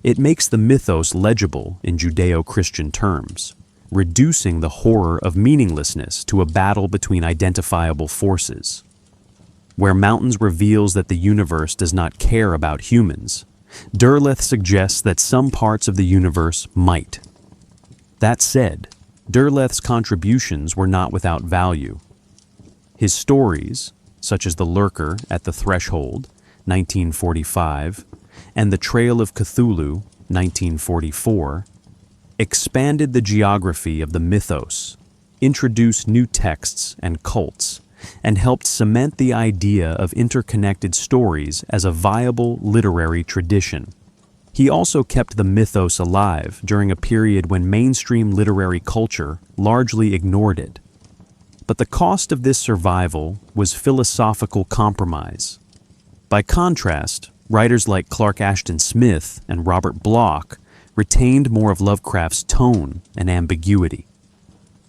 It makes the mythos legible in Judeo-Christian terms, reducing the horror of meaninglessness to a battle between identifiable forces. Where Mountains reveals that the universe does not care about humans, Derleth suggests that some parts of the universe might. That said, Derleth's contributions were not without value. His stories, such as The Lurker at the Threshold, 1945, and The Trail of Cthulhu, 1944, expanded the geography of the mythos, introduced new texts and cults, and helped cement the idea of interconnected stories as a viable literary tradition. He also kept the mythos alive during a period when mainstream literary culture largely ignored it. But the cost of this survival was philosophical compromise. By contrast, writers like Clark Ashton Smith and Robert Bloch retained more of Lovecraft's tone and ambiguity.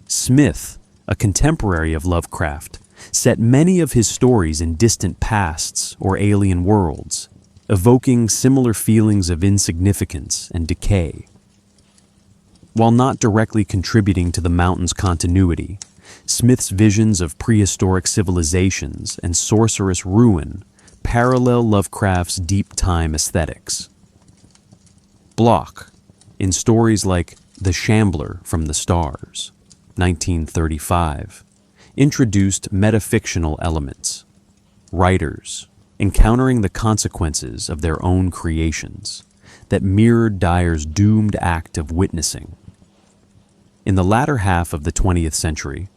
Smith, a contemporary of Lovecraft, set many of his stories in distant pasts or alien worlds, evoking similar feelings of insignificance and decay. While not directly contributing to the mountain's continuity, Smith's visions of prehistoric civilizations and sorcerous ruin parallel Lovecraft's deep time aesthetics. Bloch, in stories like The Shambler from the Stars, 1935, introduced metafictional elements. Writers, encountering the consequences of their own creations, that mirrored Dyer's doomed act of witnessing. In the latter half of the 20th century,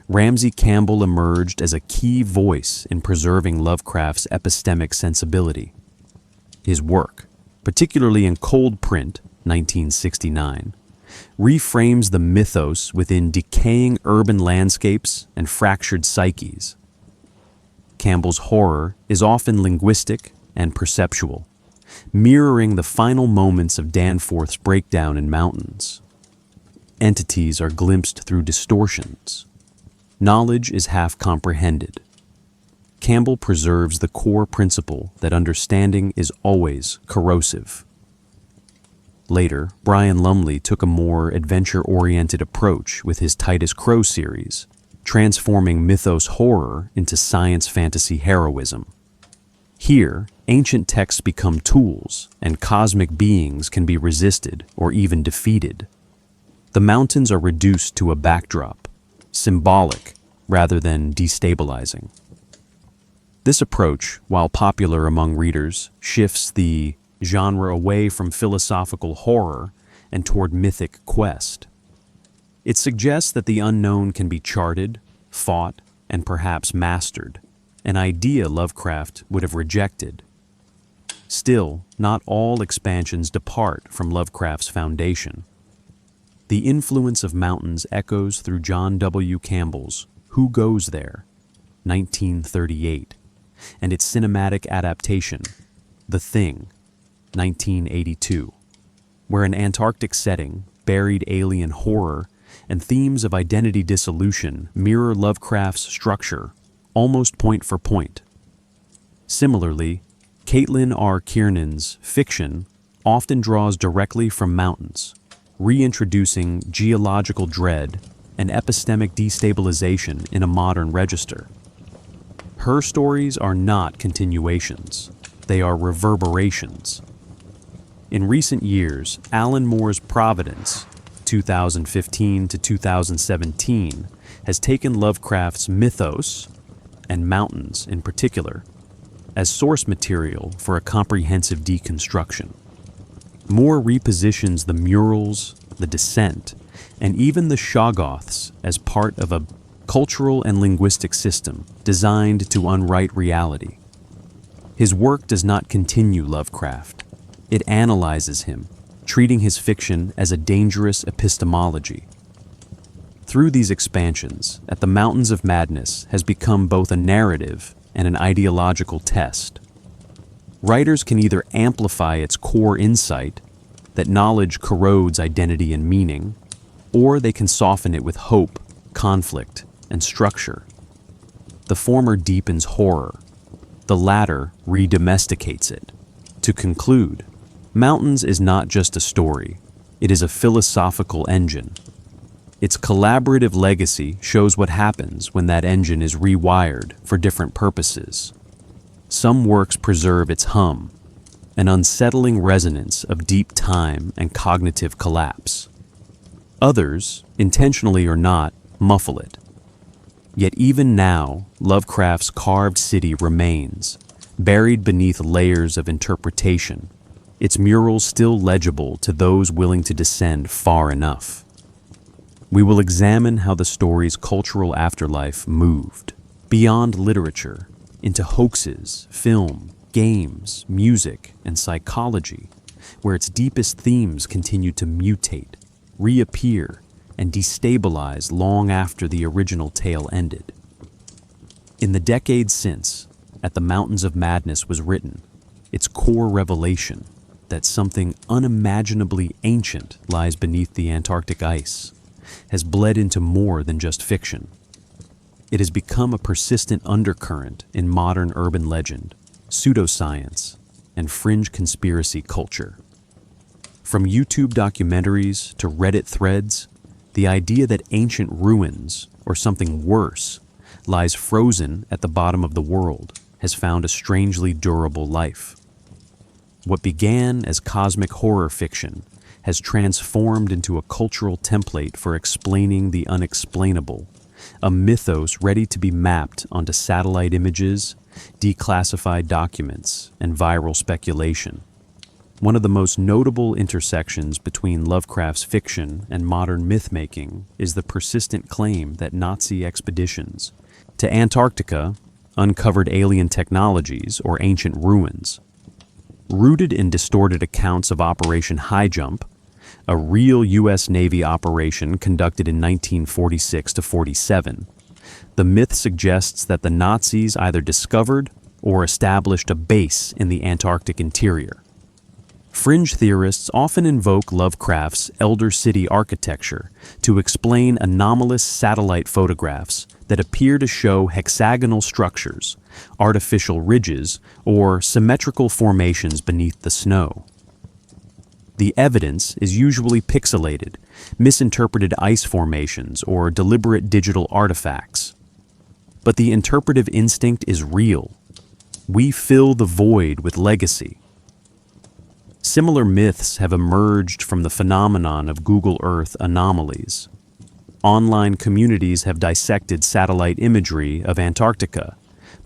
Ramsey Campbell emerged as a key voice in preserving Lovecraft's epistemic sensibility. His work, particularly in Cold Print, 1969, reframes the mythos within decaying urban landscapes and fractured psyches. Campbell's horror is often linguistic and perceptual, mirroring the final moments of Danforth's breakdown in Mountains. Entities are glimpsed through distortions. Knowledge is half comprehended. Campbell preserves the core principle that understanding is always corrosive. Later, Brian Lumley took a more adventure-oriented approach with his Titus Crow series, transforming mythos horror into science fantasy heroism. Here, ancient texts become tools, and cosmic beings can be resisted or even defeated. The mountains are reduced to a backdrop, symbolic rather than destabilizing. This approach, while popular among readers, shifts the genre away from philosophical horror and toward mythic quest. It suggests that the unknown can be charted, fought, and perhaps mastered, an idea Lovecraft would have rejected. Still, not all expansions depart from Lovecraft's foundation. The influence of mountains echoes through John W. Campbell's Who Goes There, 1938, and its cinematic adaptation, The Thing, 1982, where an Antarctic setting, buried alien horror, and themes of identity dissolution mirror Lovecraft's structure, almost point for point. Similarly, Caitlin R. Kiernan's fiction often draws directly from mountains, reintroducing geological dread and epistemic destabilization in a modern register. Her stories are not continuations, they are reverberations. In recent years, Alan Moore's Providence, 2015 to 2017, has taken Lovecraft's mythos, and mountains in particular, as source material for a comprehensive deconstruction. Moore repositions the murals, the descent, and even the Shoggoths as part of a cultural and linguistic system designed to unwrite reality. His work does not continue Lovecraft. It analyzes him, treating his fiction as a dangerous epistemology. Through these expansions, At the Mountains of Madness has become both a narrative and an ideological test. Writers can either amplify its core insight, that knowledge corrodes identity and meaning, or they can soften it with hope, conflict, and structure. The former deepens horror, the latter re-domesticates it. To conclude, Mountains is not just a story, it is a philosophical engine. Its collaborative legacy shows what happens when that engine is rewired for different purposes. Some works preserve its hum, an unsettling resonance of deep time and cognitive collapse. Others, intentionally or not, muffle it. Yet even now, Lovecraft's carved city remains, buried beneath layers of interpretation, its murals still legible to those willing to descend far enough. We will examine how the story's cultural afterlife moved, beyond literature, into hoaxes, film, games, music, and psychology, where its deepest themes continue to mutate, reappear, and destabilize long after the original tale ended. In the decades since, At the Mountains of Madness was written, its core revelation that something unimaginably ancient lies beneath the Antarctic ice has bled into more than just fiction. It has become a persistent undercurrent in modern urban legend, pseudoscience, and fringe conspiracy culture. From YouTube documentaries to Reddit threads, the idea that ancient ruins, or something worse, lies frozen at the bottom of the world has found a strangely durable life. What began as cosmic horror fiction has transformed into a cultural template for explaining the unexplainable, a mythos ready to be mapped onto satellite images, declassified documents, and viral speculation. One of the most notable intersections between Lovecraft's fiction and modern myth-making is the persistent claim that Nazi expeditions to Antarctica uncovered alien technologies or ancient ruins. Rooted in distorted accounts of Operation High Jump, a real U.S. Navy operation conducted in 1946 to 47, the myth suggests that the Nazis either discovered or established a base in the Antarctic interior. Fringe theorists often invoke Lovecraft's Elder City architecture to explain anomalous satellite photographs that appear to show hexagonal structures, artificial ridges, or symmetrical formations beneath the snow. The evidence is usually pixelated, misinterpreted ice formations, or deliberate digital artifacts. But the interpretive instinct is real. We fill the void with legacy. Similar myths have emerged from the phenomenon of Google Earth anomalies. Online communities have dissected satellite imagery of Antarctica,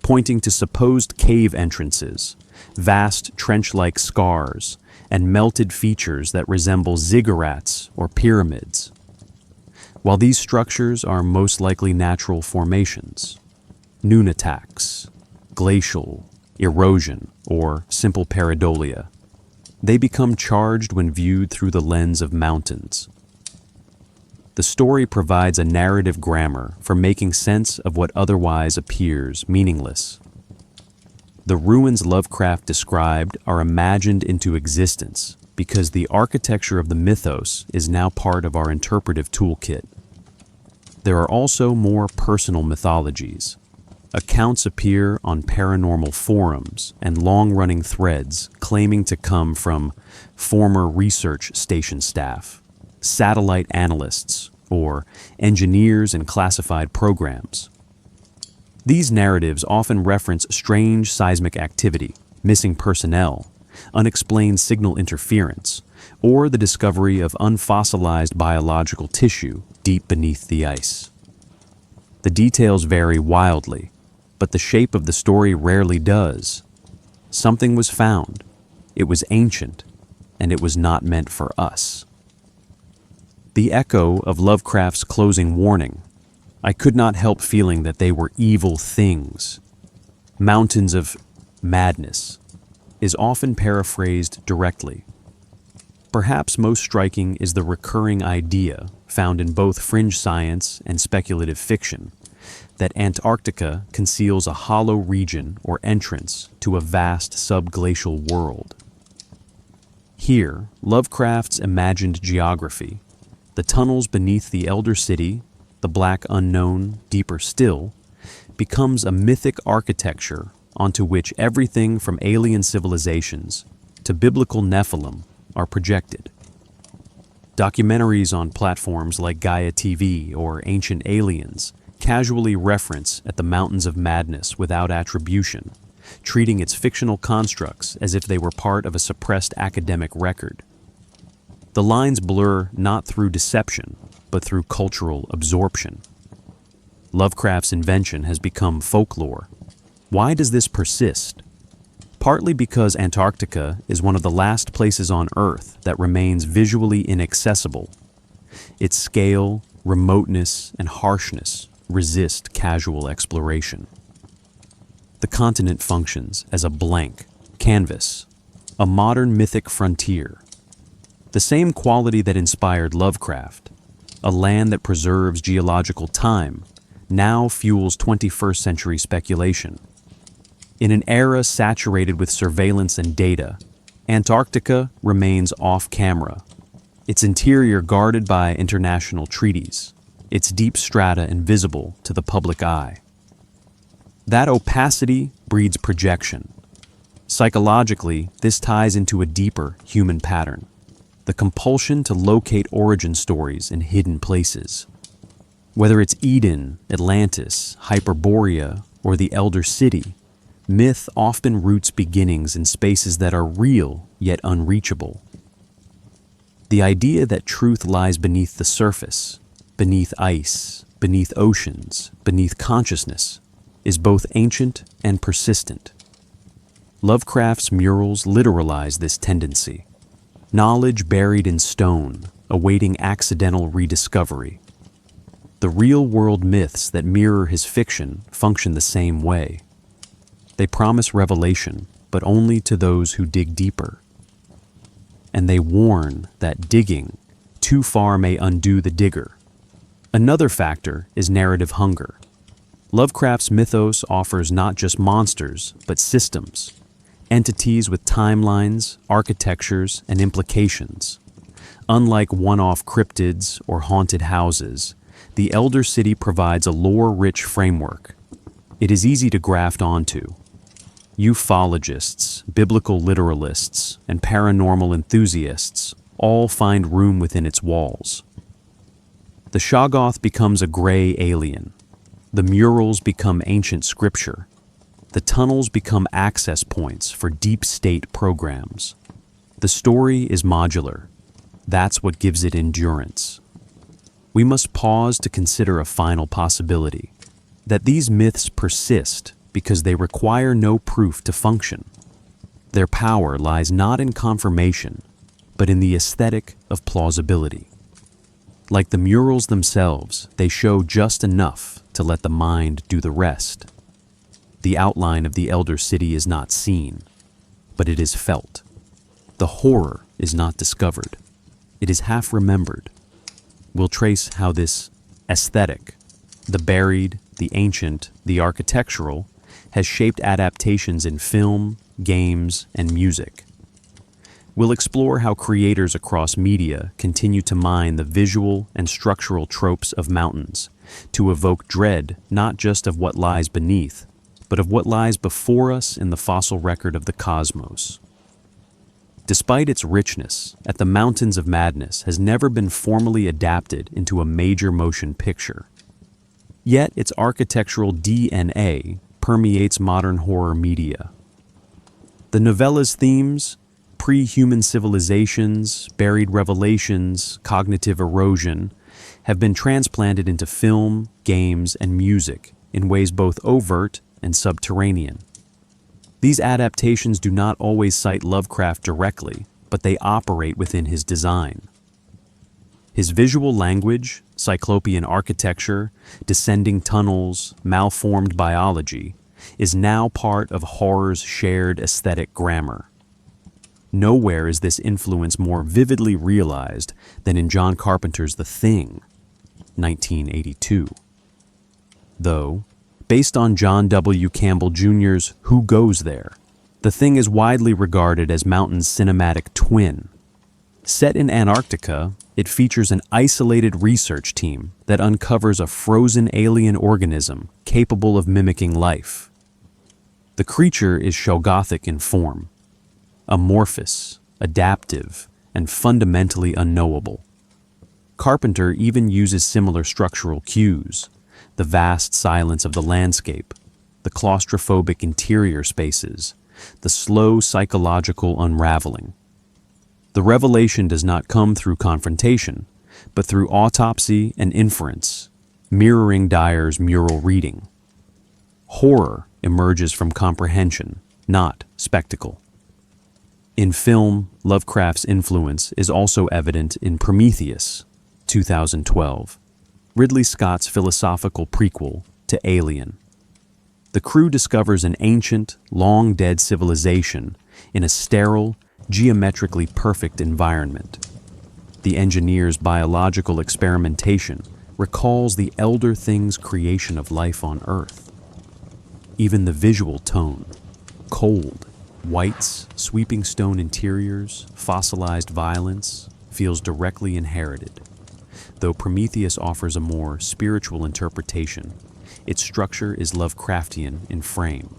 pointing to supposed cave entrances, vast trench-like scars, and melted features that resemble ziggurats or pyramids. While these structures are most likely natural formations, nunataks, glacial, erosion, or simple pareidolia, they become charged when viewed through the lens of mountains. The story provides a narrative grammar for making sense of what otherwise appears meaningless. The ruins Lovecraft described are imagined into existence because the architecture of the mythos is now part of our interpretive toolkit. There are also more personal mythologies. Accounts appear on paranormal forums and long-running threads claiming to come from former research station staff, satellite analysts, or engineers in classified programs. These narratives often reference strange seismic activity, missing personnel, unexplained signal interference, or the discovery of unfossilized biological tissue deep beneath the ice. The details vary wildly, but the shape of the story rarely does. Something was found, it was ancient, and it was not meant for us. The echo of Lovecraft's closing warning, I could not help feeling that they were evil things. Mountains of madness is often paraphrased directly. Perhaps most striking is the recurring idea found in both fringe science and speculative fiction that Antarctica conceals a hollow region or entrance to a vast subglacial world. Here, Lovecraft's imagined geography, the tunnels beneath the Elder City, the black unknown, deeper still, becomes a mythic architecture onto which everything from alien civilizations to biblical Nephilim are projected. Documentaries on platforms like Gaia TV or Ancient Aliens casually reference at the Mountains of Madness without attribution, treating its fictional constructs as if they were part of a suppressed academic record. The lines blur not through deception, but through cultural absorption. Lovecraft's invention has become folklore. Why does this persist? Partly because Antarctica is one of the last places on Earth that remains visually inaccessible. Its scale, remoteness, and harshness resist casual exploration. The continent functions as a blank canvas, a modern mythic frontier. The same quality that inspired Lovecraft, a land that preserves geological time, now fuels 21st century speculation. In an era saturated with surveillance and data, Antarctica remains off-camera, its interior guarded by international treaties, its deep strata invisible to the public eye. That opacity breeds projection. Psychologically, this ties into a deeper human pattern, the compulsion to locate origin stories in hidden places. Whether it's Eden, Atlantis, Hyperborea, or the Elder City, myth often roots beginnings in spaces that are real yet unreachable. The idea that truth lies beneath the surface, beneath ice, beneath oceans, beneath consciousness, is both ancient and persistent. Lovecraft's murals literalize this tendency. Knowledge buried in stone, awaiting accidental rediscovery. The real-world myths that mirror his fiction function the same way. They promise revelation, but only to those who dig deeper. And they warn that digging too far may undo the digger. Another factor is narrative hunger. Lovecraft's mythos offers not just monsters, but systems, entities with timelines, architectures, and implications. Unlike one-off cryptids or haunted houses, the Elder City provides a lore-rich framework. It is easy to graft onto. Ufologists, biblical literalists, and paranormal enthusiasts all find room within its walls. The Shoggoth becomes a gray alien. The murals become ancient scripture. The tunnels become access points for deep state programs. The story is modular. That's what gives it endurance. We must pause to consider a final possibility, that these myths persist because they require no proof to function. Their power lies not in confirmation, but in the aesthetic of plausibility. Like the murals themselves, they show just enough to let the mind do the rest. The outline of the elder city is not seen, but it is felt. The horror is not discovered. It is half remembered. We'll trace how this aesthetic, the buried, the ancient, the architectural, has shaped adaptations in film, games, and music. We'll explore how creators across media continue to mine the visual and structural tropes of mountains to evoke dread not just of what lies beneath, but of what lies before us in the fossil record of the cosmos. Despite its richness, At the Mountains of Madness has never been formally adapted into a major motion picture. Yet its architectural DNA permeates modern horror media. The novella's themes, pre-human civilizations, buried revelations, cognitive erosion, have been transplanted into film, games, and music in ways both overt and subterranean. These adaptations do not always cite Lovecraft directly, but they operate within his design. His visual language, cyclopean architecture, descending tunnels, malformed biology, is now part of horror's shared aesthetic grammar. Nowhere is this influence more vividly realized than in John Carpenter's The Thing, 1982. Though, based on John W. Campbell Jr.'s Who Goes There?, The Thing is widely regarded as Mountain's cinematic twin. Set in Antarctica, it features an isolated research team that uncovers a frozen alien organism capable of mimicking life. The creature is Shogothic in form, amorphous, adaptive, and fundamentally unknowable. Carpenter even uses similar structural cues: the vast silence of the landscape, the claustrophobic interior spaces, the slow psychological unraveling. The revelation does not come through confrontation, but through autopsy and inference, mirroring Dyer's mural reading. Horror emerges from comprehension, not spectacle. In film, Lovecraft's influence is also evident in Prometheus, 2012, Ridley Scott's philosophical prequel to Alien. The crew discovers an ancient, long-dead civilization in a sterile, geometrically perfect environment. The engineer's biological experimentation recalls the elder thing's creation of life on Earth. Even the visual tone, cold, whites, sweeping stone interiors, fossilized violence, feels directly inherited. Though Prometheus offers a more spiritual interpretation, its structure is Lovecraftian in frame.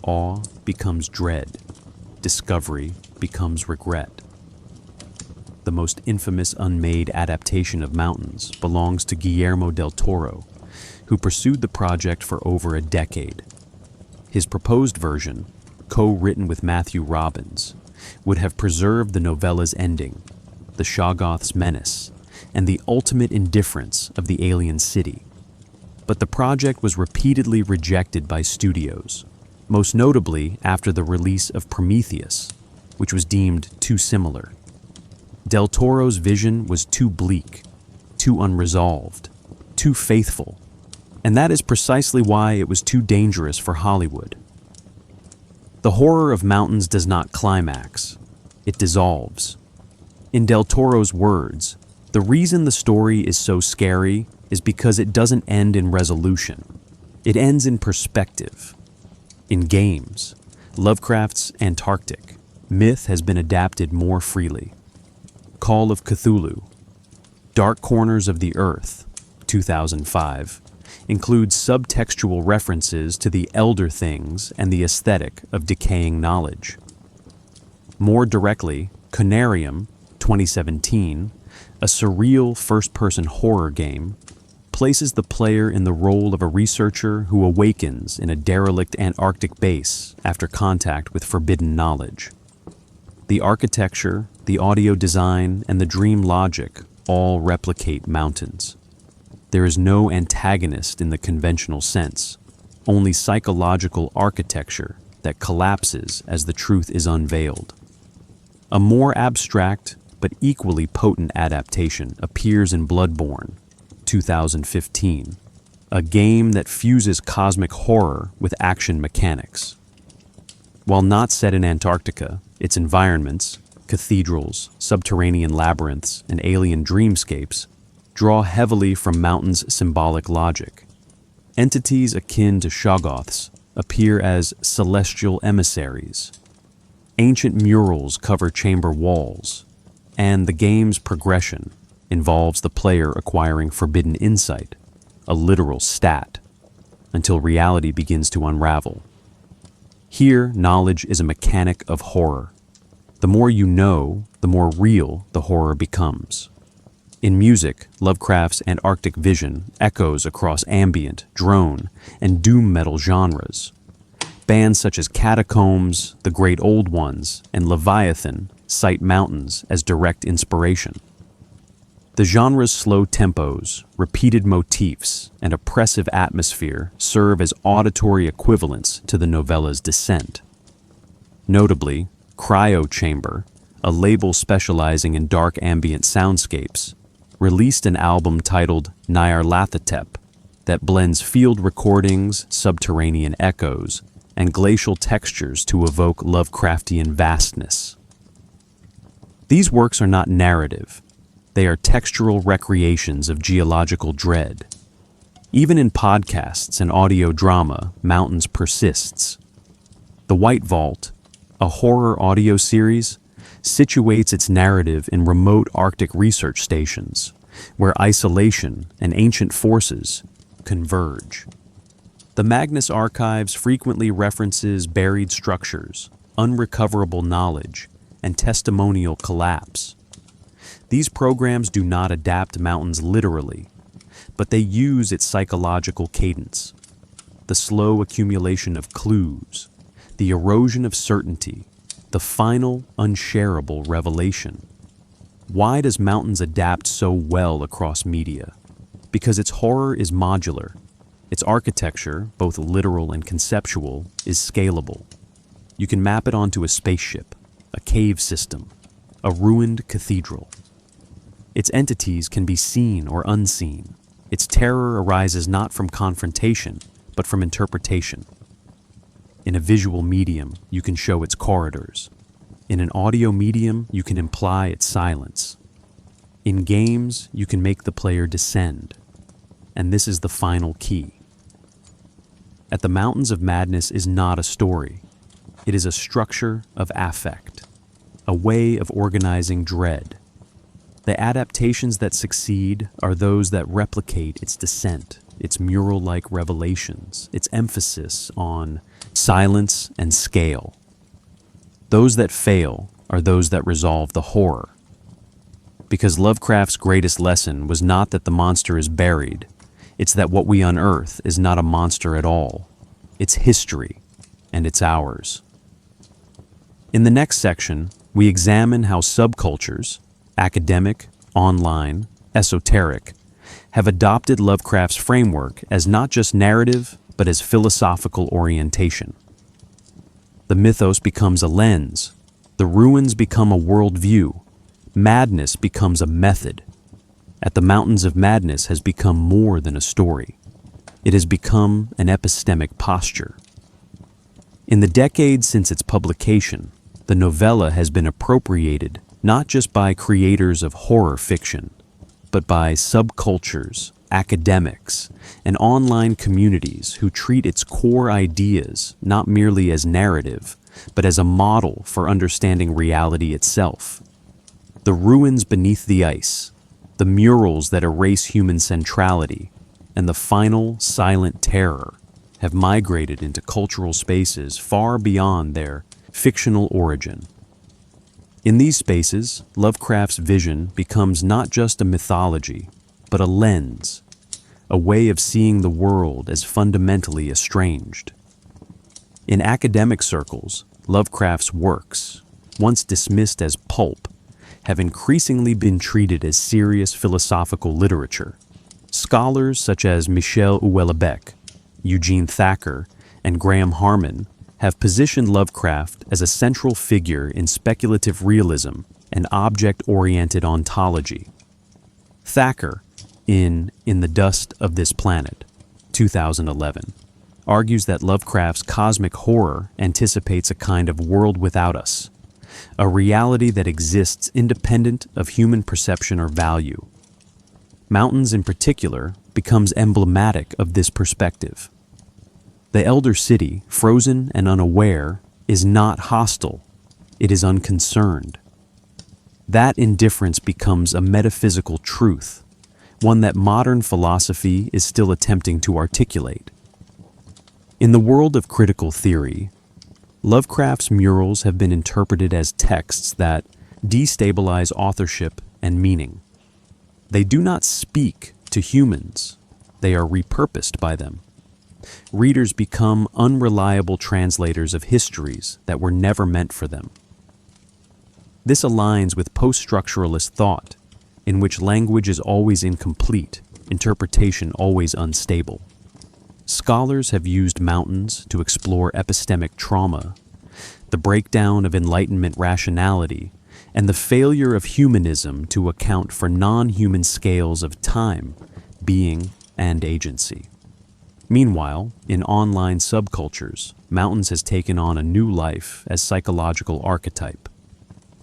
Awe becomes dread. Discovery becomes regret. The most infamous unmade adaptation of Mountains belongs to Guillermo del Toro, who pursued the project for over a decade. His proposed version, co-written with Matthew Robbins, would have preserved the novella's ending, the Shoggoth's menace, and the ultimate indifference of the alien city. But the project was repeatedly rejected by studios, most notably after the release of Prometheus, which was deemed too similar. Del Toro's vision was too bleak, too unresolved, too faithful, and that is precisely why it was too dangerous for Hollywood. The horror of Mountains does not climax, it dissolves. In Del Toro's words, the reason the story is so scary is because it doesn't end in resolution. It ends in perspective. In games, Lovecraft's Antarctic, myth has been adapted more freely. Call of Cthulhu, Dark Corners of the Earth, 2005, includes subtextual references to the elder things and the aesthetic of decaying knowledge. More directly, Conarium, 2017, a surreal first-person horror game, places the player in the role of a researcher who awakens in a derelict Antarctic base after contact with forbidden knowledge. The architecture, the audio design, and the dream logic all replicate Mountains. There is no antagonist in the conventional sense, only psychological architecture that collapses as the truth is unveiled. A more abstract but equally potent adaptation appears in Bloodborne, 2015, a game that fuses cosmic horror with action mechanics. While not set in Antarctica, its environments, cathedrals, subterranean labyrinths, and alien dreamscapes draw heavily from mountains' symbolic logic. Entities akin to Shoggoths appear as celestial emissaries. Ancient murals cover chamber walls, and the game's progression involves the player acquiring forbidden insight, a literal stat, until reality begins to unravel. Here, knowledge is a mechanic of horror. The more you know, the more real the horror becomes. In music, Lovecraft's Antarctic vision echoes across ambient, drone, and doom metal genres. Bands such as Catacombs, The Great Old Ones, and Leviathan cite mountains as direct inspiration. The genre's slow tempos, repeated motifs, and oppressive atmosphere serve as auditory equivalents to the novella's descent. Notably, Cryo Chamber, a label specializing in dark ambient soundscapes, released an album titled Nyarlathotep that blends field recordings, subterranean echoes, and glacial textures to evoke Lovecraftian vastness. These works are not narrative. They are textural recreations of geological dread. Even in podcasts and audio drama, Mountains persists. The White Vault, a horror audio series, situates its narrative in remote Arctic research stations, where isolation and ancient forces converge. The Magnus Archives frequently references buried structures, unrecoverable knowledge, and testimonial collapse. These programs do not adapt Mountains literally, but they use its psychological cadence, the slow accumulation of clues, the erosion of certainty, the final, unshareable revelation. Why does Mountains adapt so well across media? Because its horror is modular. Its architecture, both literal and conceptual, is scalable. You can map it onto a spaceship, a cave system, a ruined cathedral. Its entities can be seen or unseen. Its terror arises not from confrontation, but from interpretation. In a visual medium, you can show its corridors. In an audio medium, you can imply its silence. In games, you can make the player descend. And this is the final key. At the Mountains of Madness is not a story. It is a structure of affect, a way of organizing dread. The adaptations that succeed are those that replicate its descent, its mural-like revelations, its emphasis on silence and scale. Those that fail are those that resolve the horror. Because Lovecraft's greatest lesson was not that the monster is buried, it's that what we unearth is not a monster at all. It's history, and it's ours. In the next section, we examine how subcultures, academic, online, esoteric, have adopted Lovecraft's framework as not just narrative, but as philosophical orientation. The mythos becomes a lens, the ruins become a worldview, madness becomes a method. At the Mountains of Madness has become more than a story. It has become an epistemic posture. In the decades since its publication, the novella has been appropriated not just by creators of horror fiction, but by subcultures, academics, and online communities who treat its core ideas not merely as narrative, but as a model for understanding reality itself. The ruins beneath the ice, the murals that erase human centrality, and the final silent terror have migrated into cultural spaces far beyond their fictional origin. In these spaces, Lovecraft's vision becomes not just a mythology, but a lens, a way of seeing the world as fundamentally estranged. In academic circles, Lovecraft's works, once dismissed as pulp, have increasingly been treated as serious philosophical literature. Scholars such as Michel Houellebecq, Eugene Thacker, and Graham Harman have positioned Lovecraft as a central figure in speculative realism and object-oriented ontology. Thacker, in the Dust of This Planet, 2011, argues that Lovecraft's cosmic horror anticipates a kind of world without us, a reality that exists independent of human perception or value. Mountains in particular becomes emblematic of this perspective. The Elder City, frozen and unaware, is not hostile, it is unconcerned. That indifference becomes a metaphysical truth, one that modern philosophy is still attempting to articulate. In the world of critical theory, Lovecraft's murals have been interpreted as texts that destabilize authorship and meaning. They do not speak to humans, they are repurposed by them. Readers become unreliable translators of histories that were never meant for them. This aligns with post-structuralist thought, in which language is always incomplete, interpretation always unstable. Scholars have used mountains to explore epistemic trauma, the breakdown of Enlightenment rationality, and the failure of humanism to account for non-human scales of time, being, and agency. Meanwhile, in online subcultures, mountains has taken on a new life as psychological archetype.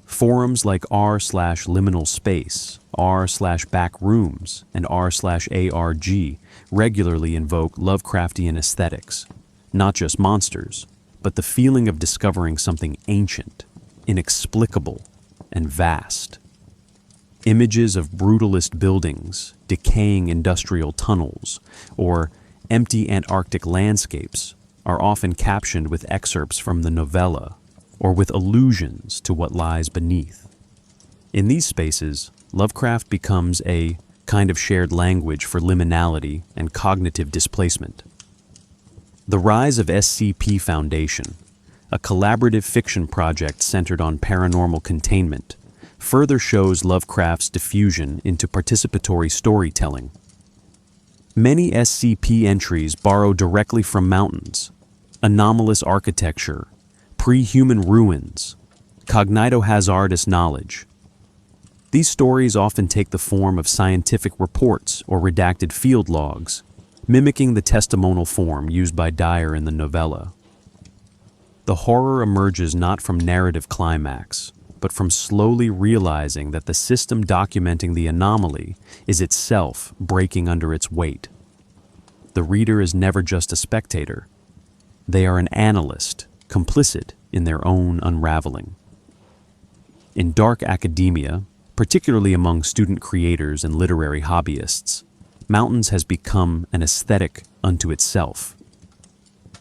Forums like r/liminal space, r/backrooms, and r/ARG regularly invoke Lovecraftian aesthetics, not just monsters, but the feeling of discovering something ancient, inexplicable, and vast. Images of brutalist buildings, decaying industrial tunnels, or empty Antarctic landscapes are often captioned with excerpts from the novella or with allusions to what lies beneath. In these spaces, Lovecraft becomes a kind of shared language for liminality and cognitive displacement. The rise of SCP Foundation, a collaborative fiction project centered on paranormal containment, further shows Lovecraft's diffusion into participatory storytelling. Many SCP entries borrow directly from mountains, anomalous architecture, pre-human ruins, cognito-hazardous knowledge. These stories often take the form of scientific reports or redacted field logs, mimicking the testimonial form used by Dyer in the novella. The horror emerges not from narrative climax, but from slowly realizing that the system documenting the anomaly is itself breaking under its weight. The reader is never just a spectator. They are an analyst, complicit in their own unraveling. In dark academia, particularly among student creators and literary hobbyists, Mountains has become an aesthetic unto itself.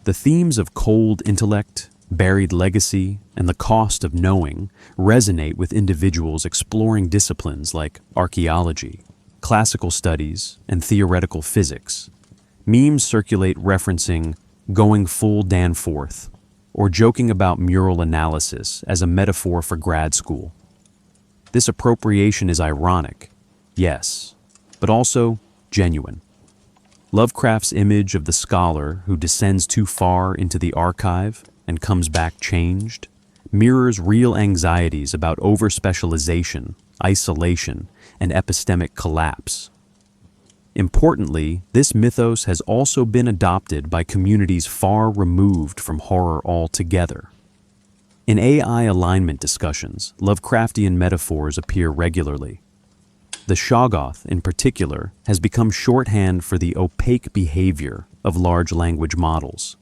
The themes of cold intellect, buried legacy, and the cost of knowing resonate with individuals exploring disciplines like archaeology, classical studies, and theoretical physics. Memes circulate referencing going full Danforth or joking about mural analysis as a metaphor for grad school. This appropriation is ironic, yes, but also genuine. Lovecraft's image of the scholar who descends too far into the archive and comes back changed mirrors real anxieties about over-specialization, isolation, and epistemic collapse. Importantly, this mythos has also been adopted by communities far removed from horror altogether. In AI alignment discussions, Lovecraftian metaphors appear regularly. The Shoggoth, in particular, has become shorthand for the opaque behavior of large language models.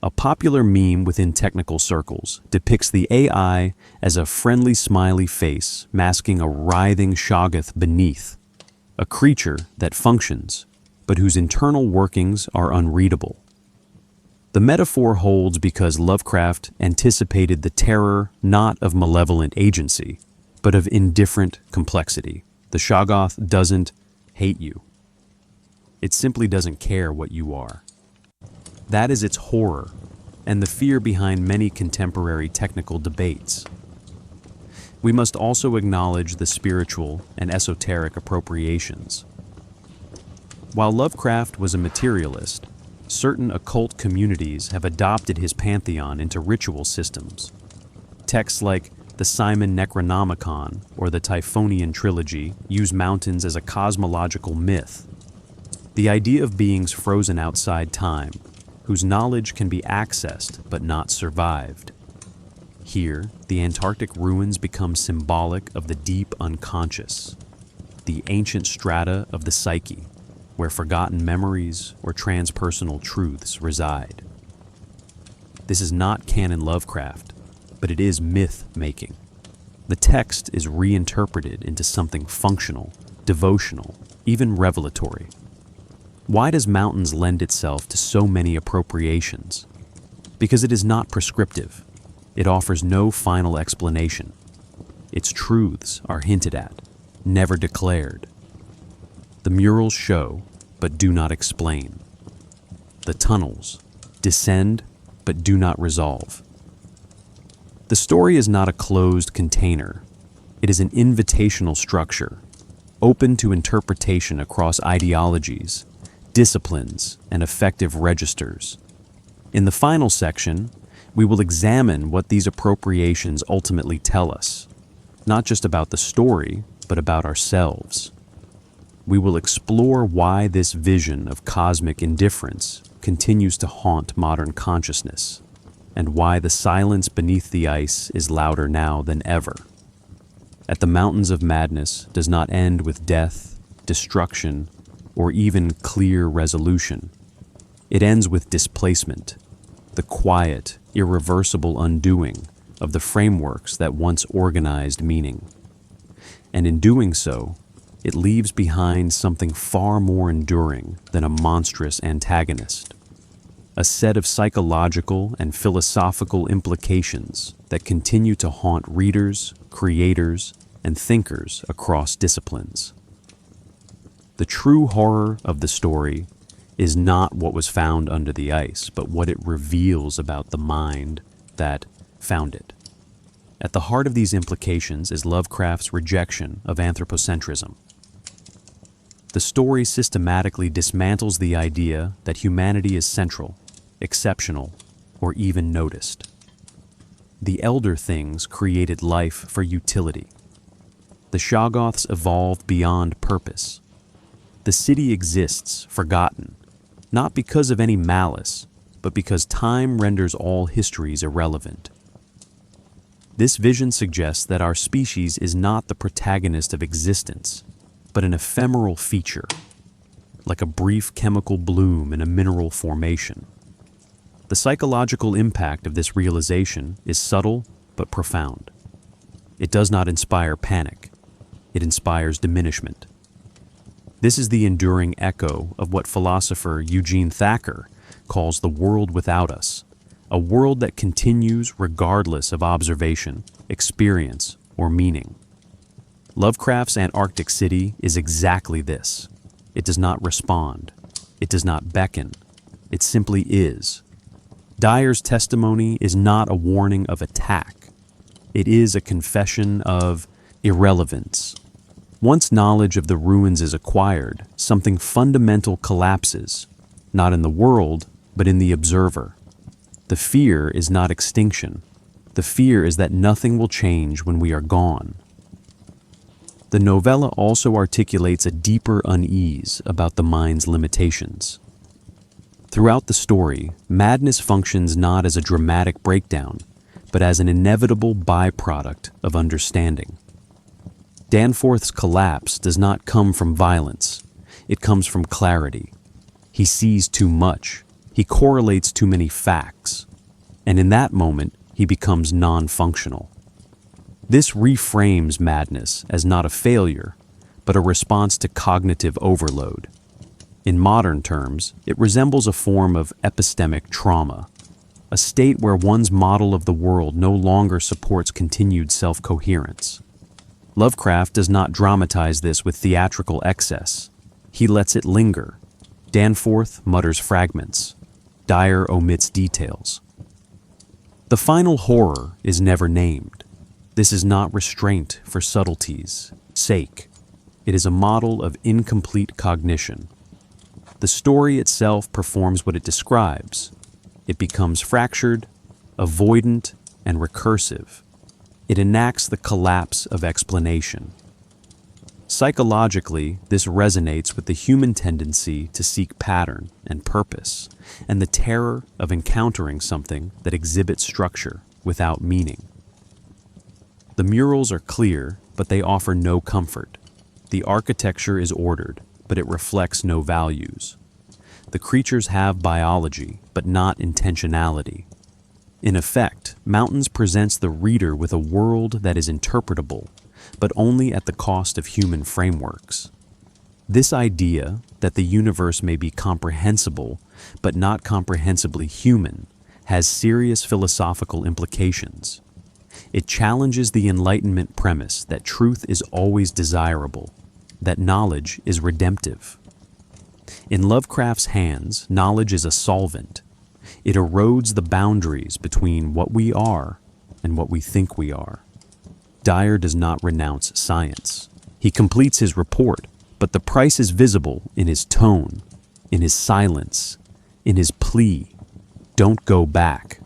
A popular meme within technical circles depicts the AI as a friendly smiley face masking a writhing Shoggoth beneath, a creature that functions, but whose internal workings are unreadable. The metaphor holds because Lovecraft anticipated the terror not of malevolent agency, but of indifferent complexity. The Shoggoth doesn't hate you. It simply doesn't care what you are. That is its horror, and the fear behind many contemporary technical debates. We must also acknowledge the spiritual and esoteric appropriations. While Lovecraft was a materialist, Certain occult communities have adopted his pantheon into ritual systems. Texts like the Simon Necronomicon or the Typhonian Trilogy use mountains as a cosmological myth. The idea of beings frozen outside time, whose knowledge can be accessed but not survived. Here, the Antarctic ruins become symbolic of the deep unconscious, the ancient strata of the psyche, where forgotten memories or transpersonal truths reside. This is not canon Lovecraft, but it is myth-making. The text is reinterpreted into something functional, devotional, even revelatory. Why does mountains lend itself to so many appropriations? Because it is not prescriptive. It offers no final explanation. Its truths are hinted at, never declared. The murals show, but do not explain. The tunnels descend, but do not resolve. The story is not a closed container. It is an invitational structure, open to interpretation across ideologies, disciplines, and affective registers. In the final section, we will examine what these appropriations ultimately tell us, not just about the story, but about ourselves. We will explore why this vision of cosmic indifference continues to haunt modern consciousness, and why the silence beneath the ice is louder now than ever. At the Mountains of Madness does not end with death, destruction, or even clear resolution. It ends with displacement, the quiet, irreversible undoing of the frameworks that once organized meaning. And in doing so, it leaves behind something far more enduring than a monstrous antagonist, a set of psychological and philosophical implications that continue to haunt readers, creators, and thinkers across disciplines. The true horror of the story is not what was found under the ice, but what it reveals about the mind that found it. At the heart of these implications is Lovecraft's rejection of anthropocentrism. The story systematically dismantles the idea that humanity is central, exceptional, or even noticed. The elder things created life for utility. The Shoggoths evolved beyond purpose. The city exists, forgotten, not because of any malice, but because time renders all histories irrelevant. This vision suggests that our species is not the protagonist of existence, but an ephemeral feature, like a brief chemical bloom in a mineral formation. The psychological impact of this realization is subtle but profound. It does not inspire panic. It inspires diminishment. This is the enduring echo of what philosopher Eugene Thacker calls the world without us, a world that continues regardless of observation, experience, or meaning. Lovecraft's Antarctic city is exactly this. It does not respond. It does not beckon. It simply is. Dyer's testimony is not a warning of attack. It is a confession of irrelevance. Once knowledge of the ruins is acquired, something fundamental collapses, not in the world, but in the observer. The fear is not extinction. The fear is that nothing will change when we are gone. The novella also articulates a deeper unease about the mind's limitations. Throughout the story, madness functions not as a dramatic breakdown, but as an inevitable byproduct of understanding. Danforth's collapse does not come from violence. It comes from clarity. He sees too much. He correlates too many facts. And in that moment, he becomes non-functional. This reframes madness as not a failure, but a response to cognitive overload. In modern terms, it resembles a form of epistemic trauma, a state where one's model of the world no longer supports continued self-coherence. Lovecraft does not dramatize this with theatrical excess. He lets it linger. Danforth mutters fragments. Dyer omits details. The final horror is never named. This is not restraint for subtlety's sake. It is a model of incomplete cognition. The story itself performs what it describes. It becomes fractured, avoidant, and recursive. It enacts the collapse of explanation. Psychologically, this resonates with the human tendency to seek pattern and purpose, and the terror of encountering something that exhibits structure without meaning. The murals are clear, but they offer no comfort. The architecture is ordered, but it reflects no values. The creatures have biology, but not intentionality. In effect, Mountains presents the reader with a world that is interpretable, but only at the cost of human frameworks. This idea that the universe may be comprehensible, but not comprehensibly human, has serious philosophical implications. It challenges the Enlightenment premise that truth is always desirable, that knowledge is redemptive. In Lovecraft's hands, knowledge is a solvent. It erodes the boundaries between what we are and what we think we are. Dyer does not renounce science. He completes his report, but the price is visible in his tone, in his silence, in his plea, "Don't go back."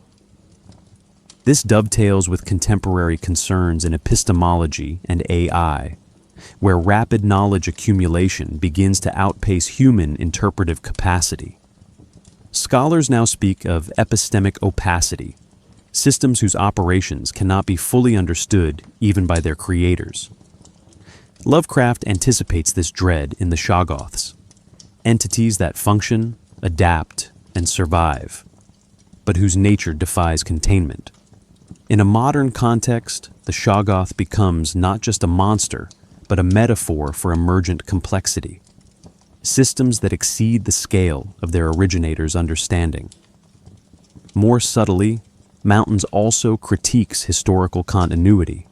This dovetails with contemporary concerns in epistemology and AI, where rapid knowledge accumulation begins to outpace human interpretive capacity. Scholars now speak of epistemic opacity, systems whose operations cannot be fully understood even by their creators. Lovecraft anticipates this dread in the Shoggoths, entities that function, adapt, and survive, but whose nature defies containment. In a modern context, the Shoggoth becomes not just a monster, but a metaphor for emergent complexity, systems that exceed the scale of their originator's understanding. More subtly, Mountains also critiques historical continuity.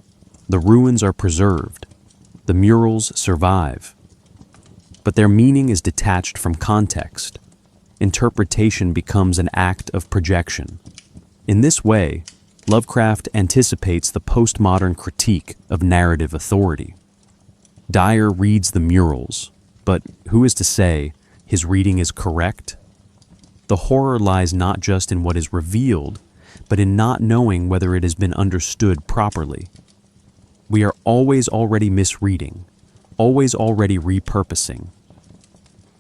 The ruins are preserved, the murals survive, but their meaning is detached from context. Interpretation becomes an act of projection. In this way, Lovecraft anticipates the postmodern critique of narrative authority. Dyer reads the murals, but who is to say his reading is correct? The horror lies not just in what is revealed, but in not knowing whether it has been understood properly. We are always already misreading, always already repurposing.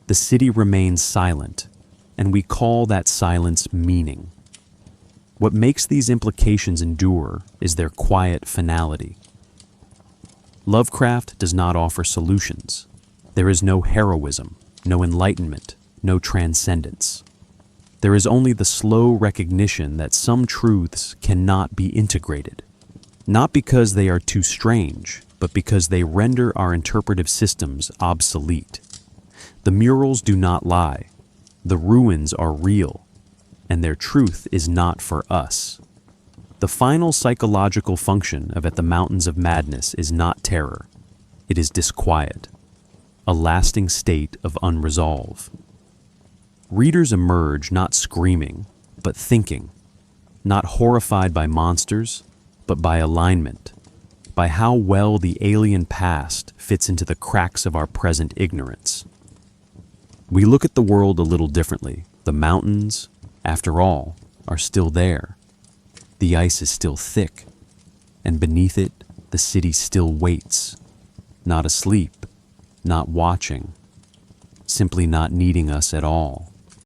The city remains silent, and we call that silence meaning. What makes these implications endure is their quiet finality. Lovecraft does not offer solutions. There is no heroism, no enlightenment, no transcendence. There is only the slow recognition that some truths cannot be integrated, not because they are too strange, but because they render our interpretive systems obsolete. The murals do not lie. The ruins are real, and their truth is not for us. The final psychological function of At the Mountains of Madness is not terror. It is disquiet, a lasting state of unresolve. Readers emerge not screaming, but thinking, not horrified by monsters, but by alignment, by how well the alien past fits into the cracks of our present ignorance. We look at the world a little differently. The mountains, after all, are still there. The ice is still thick, and beneath it, the city still waits, not asleep, not watching, simply not needing us at all.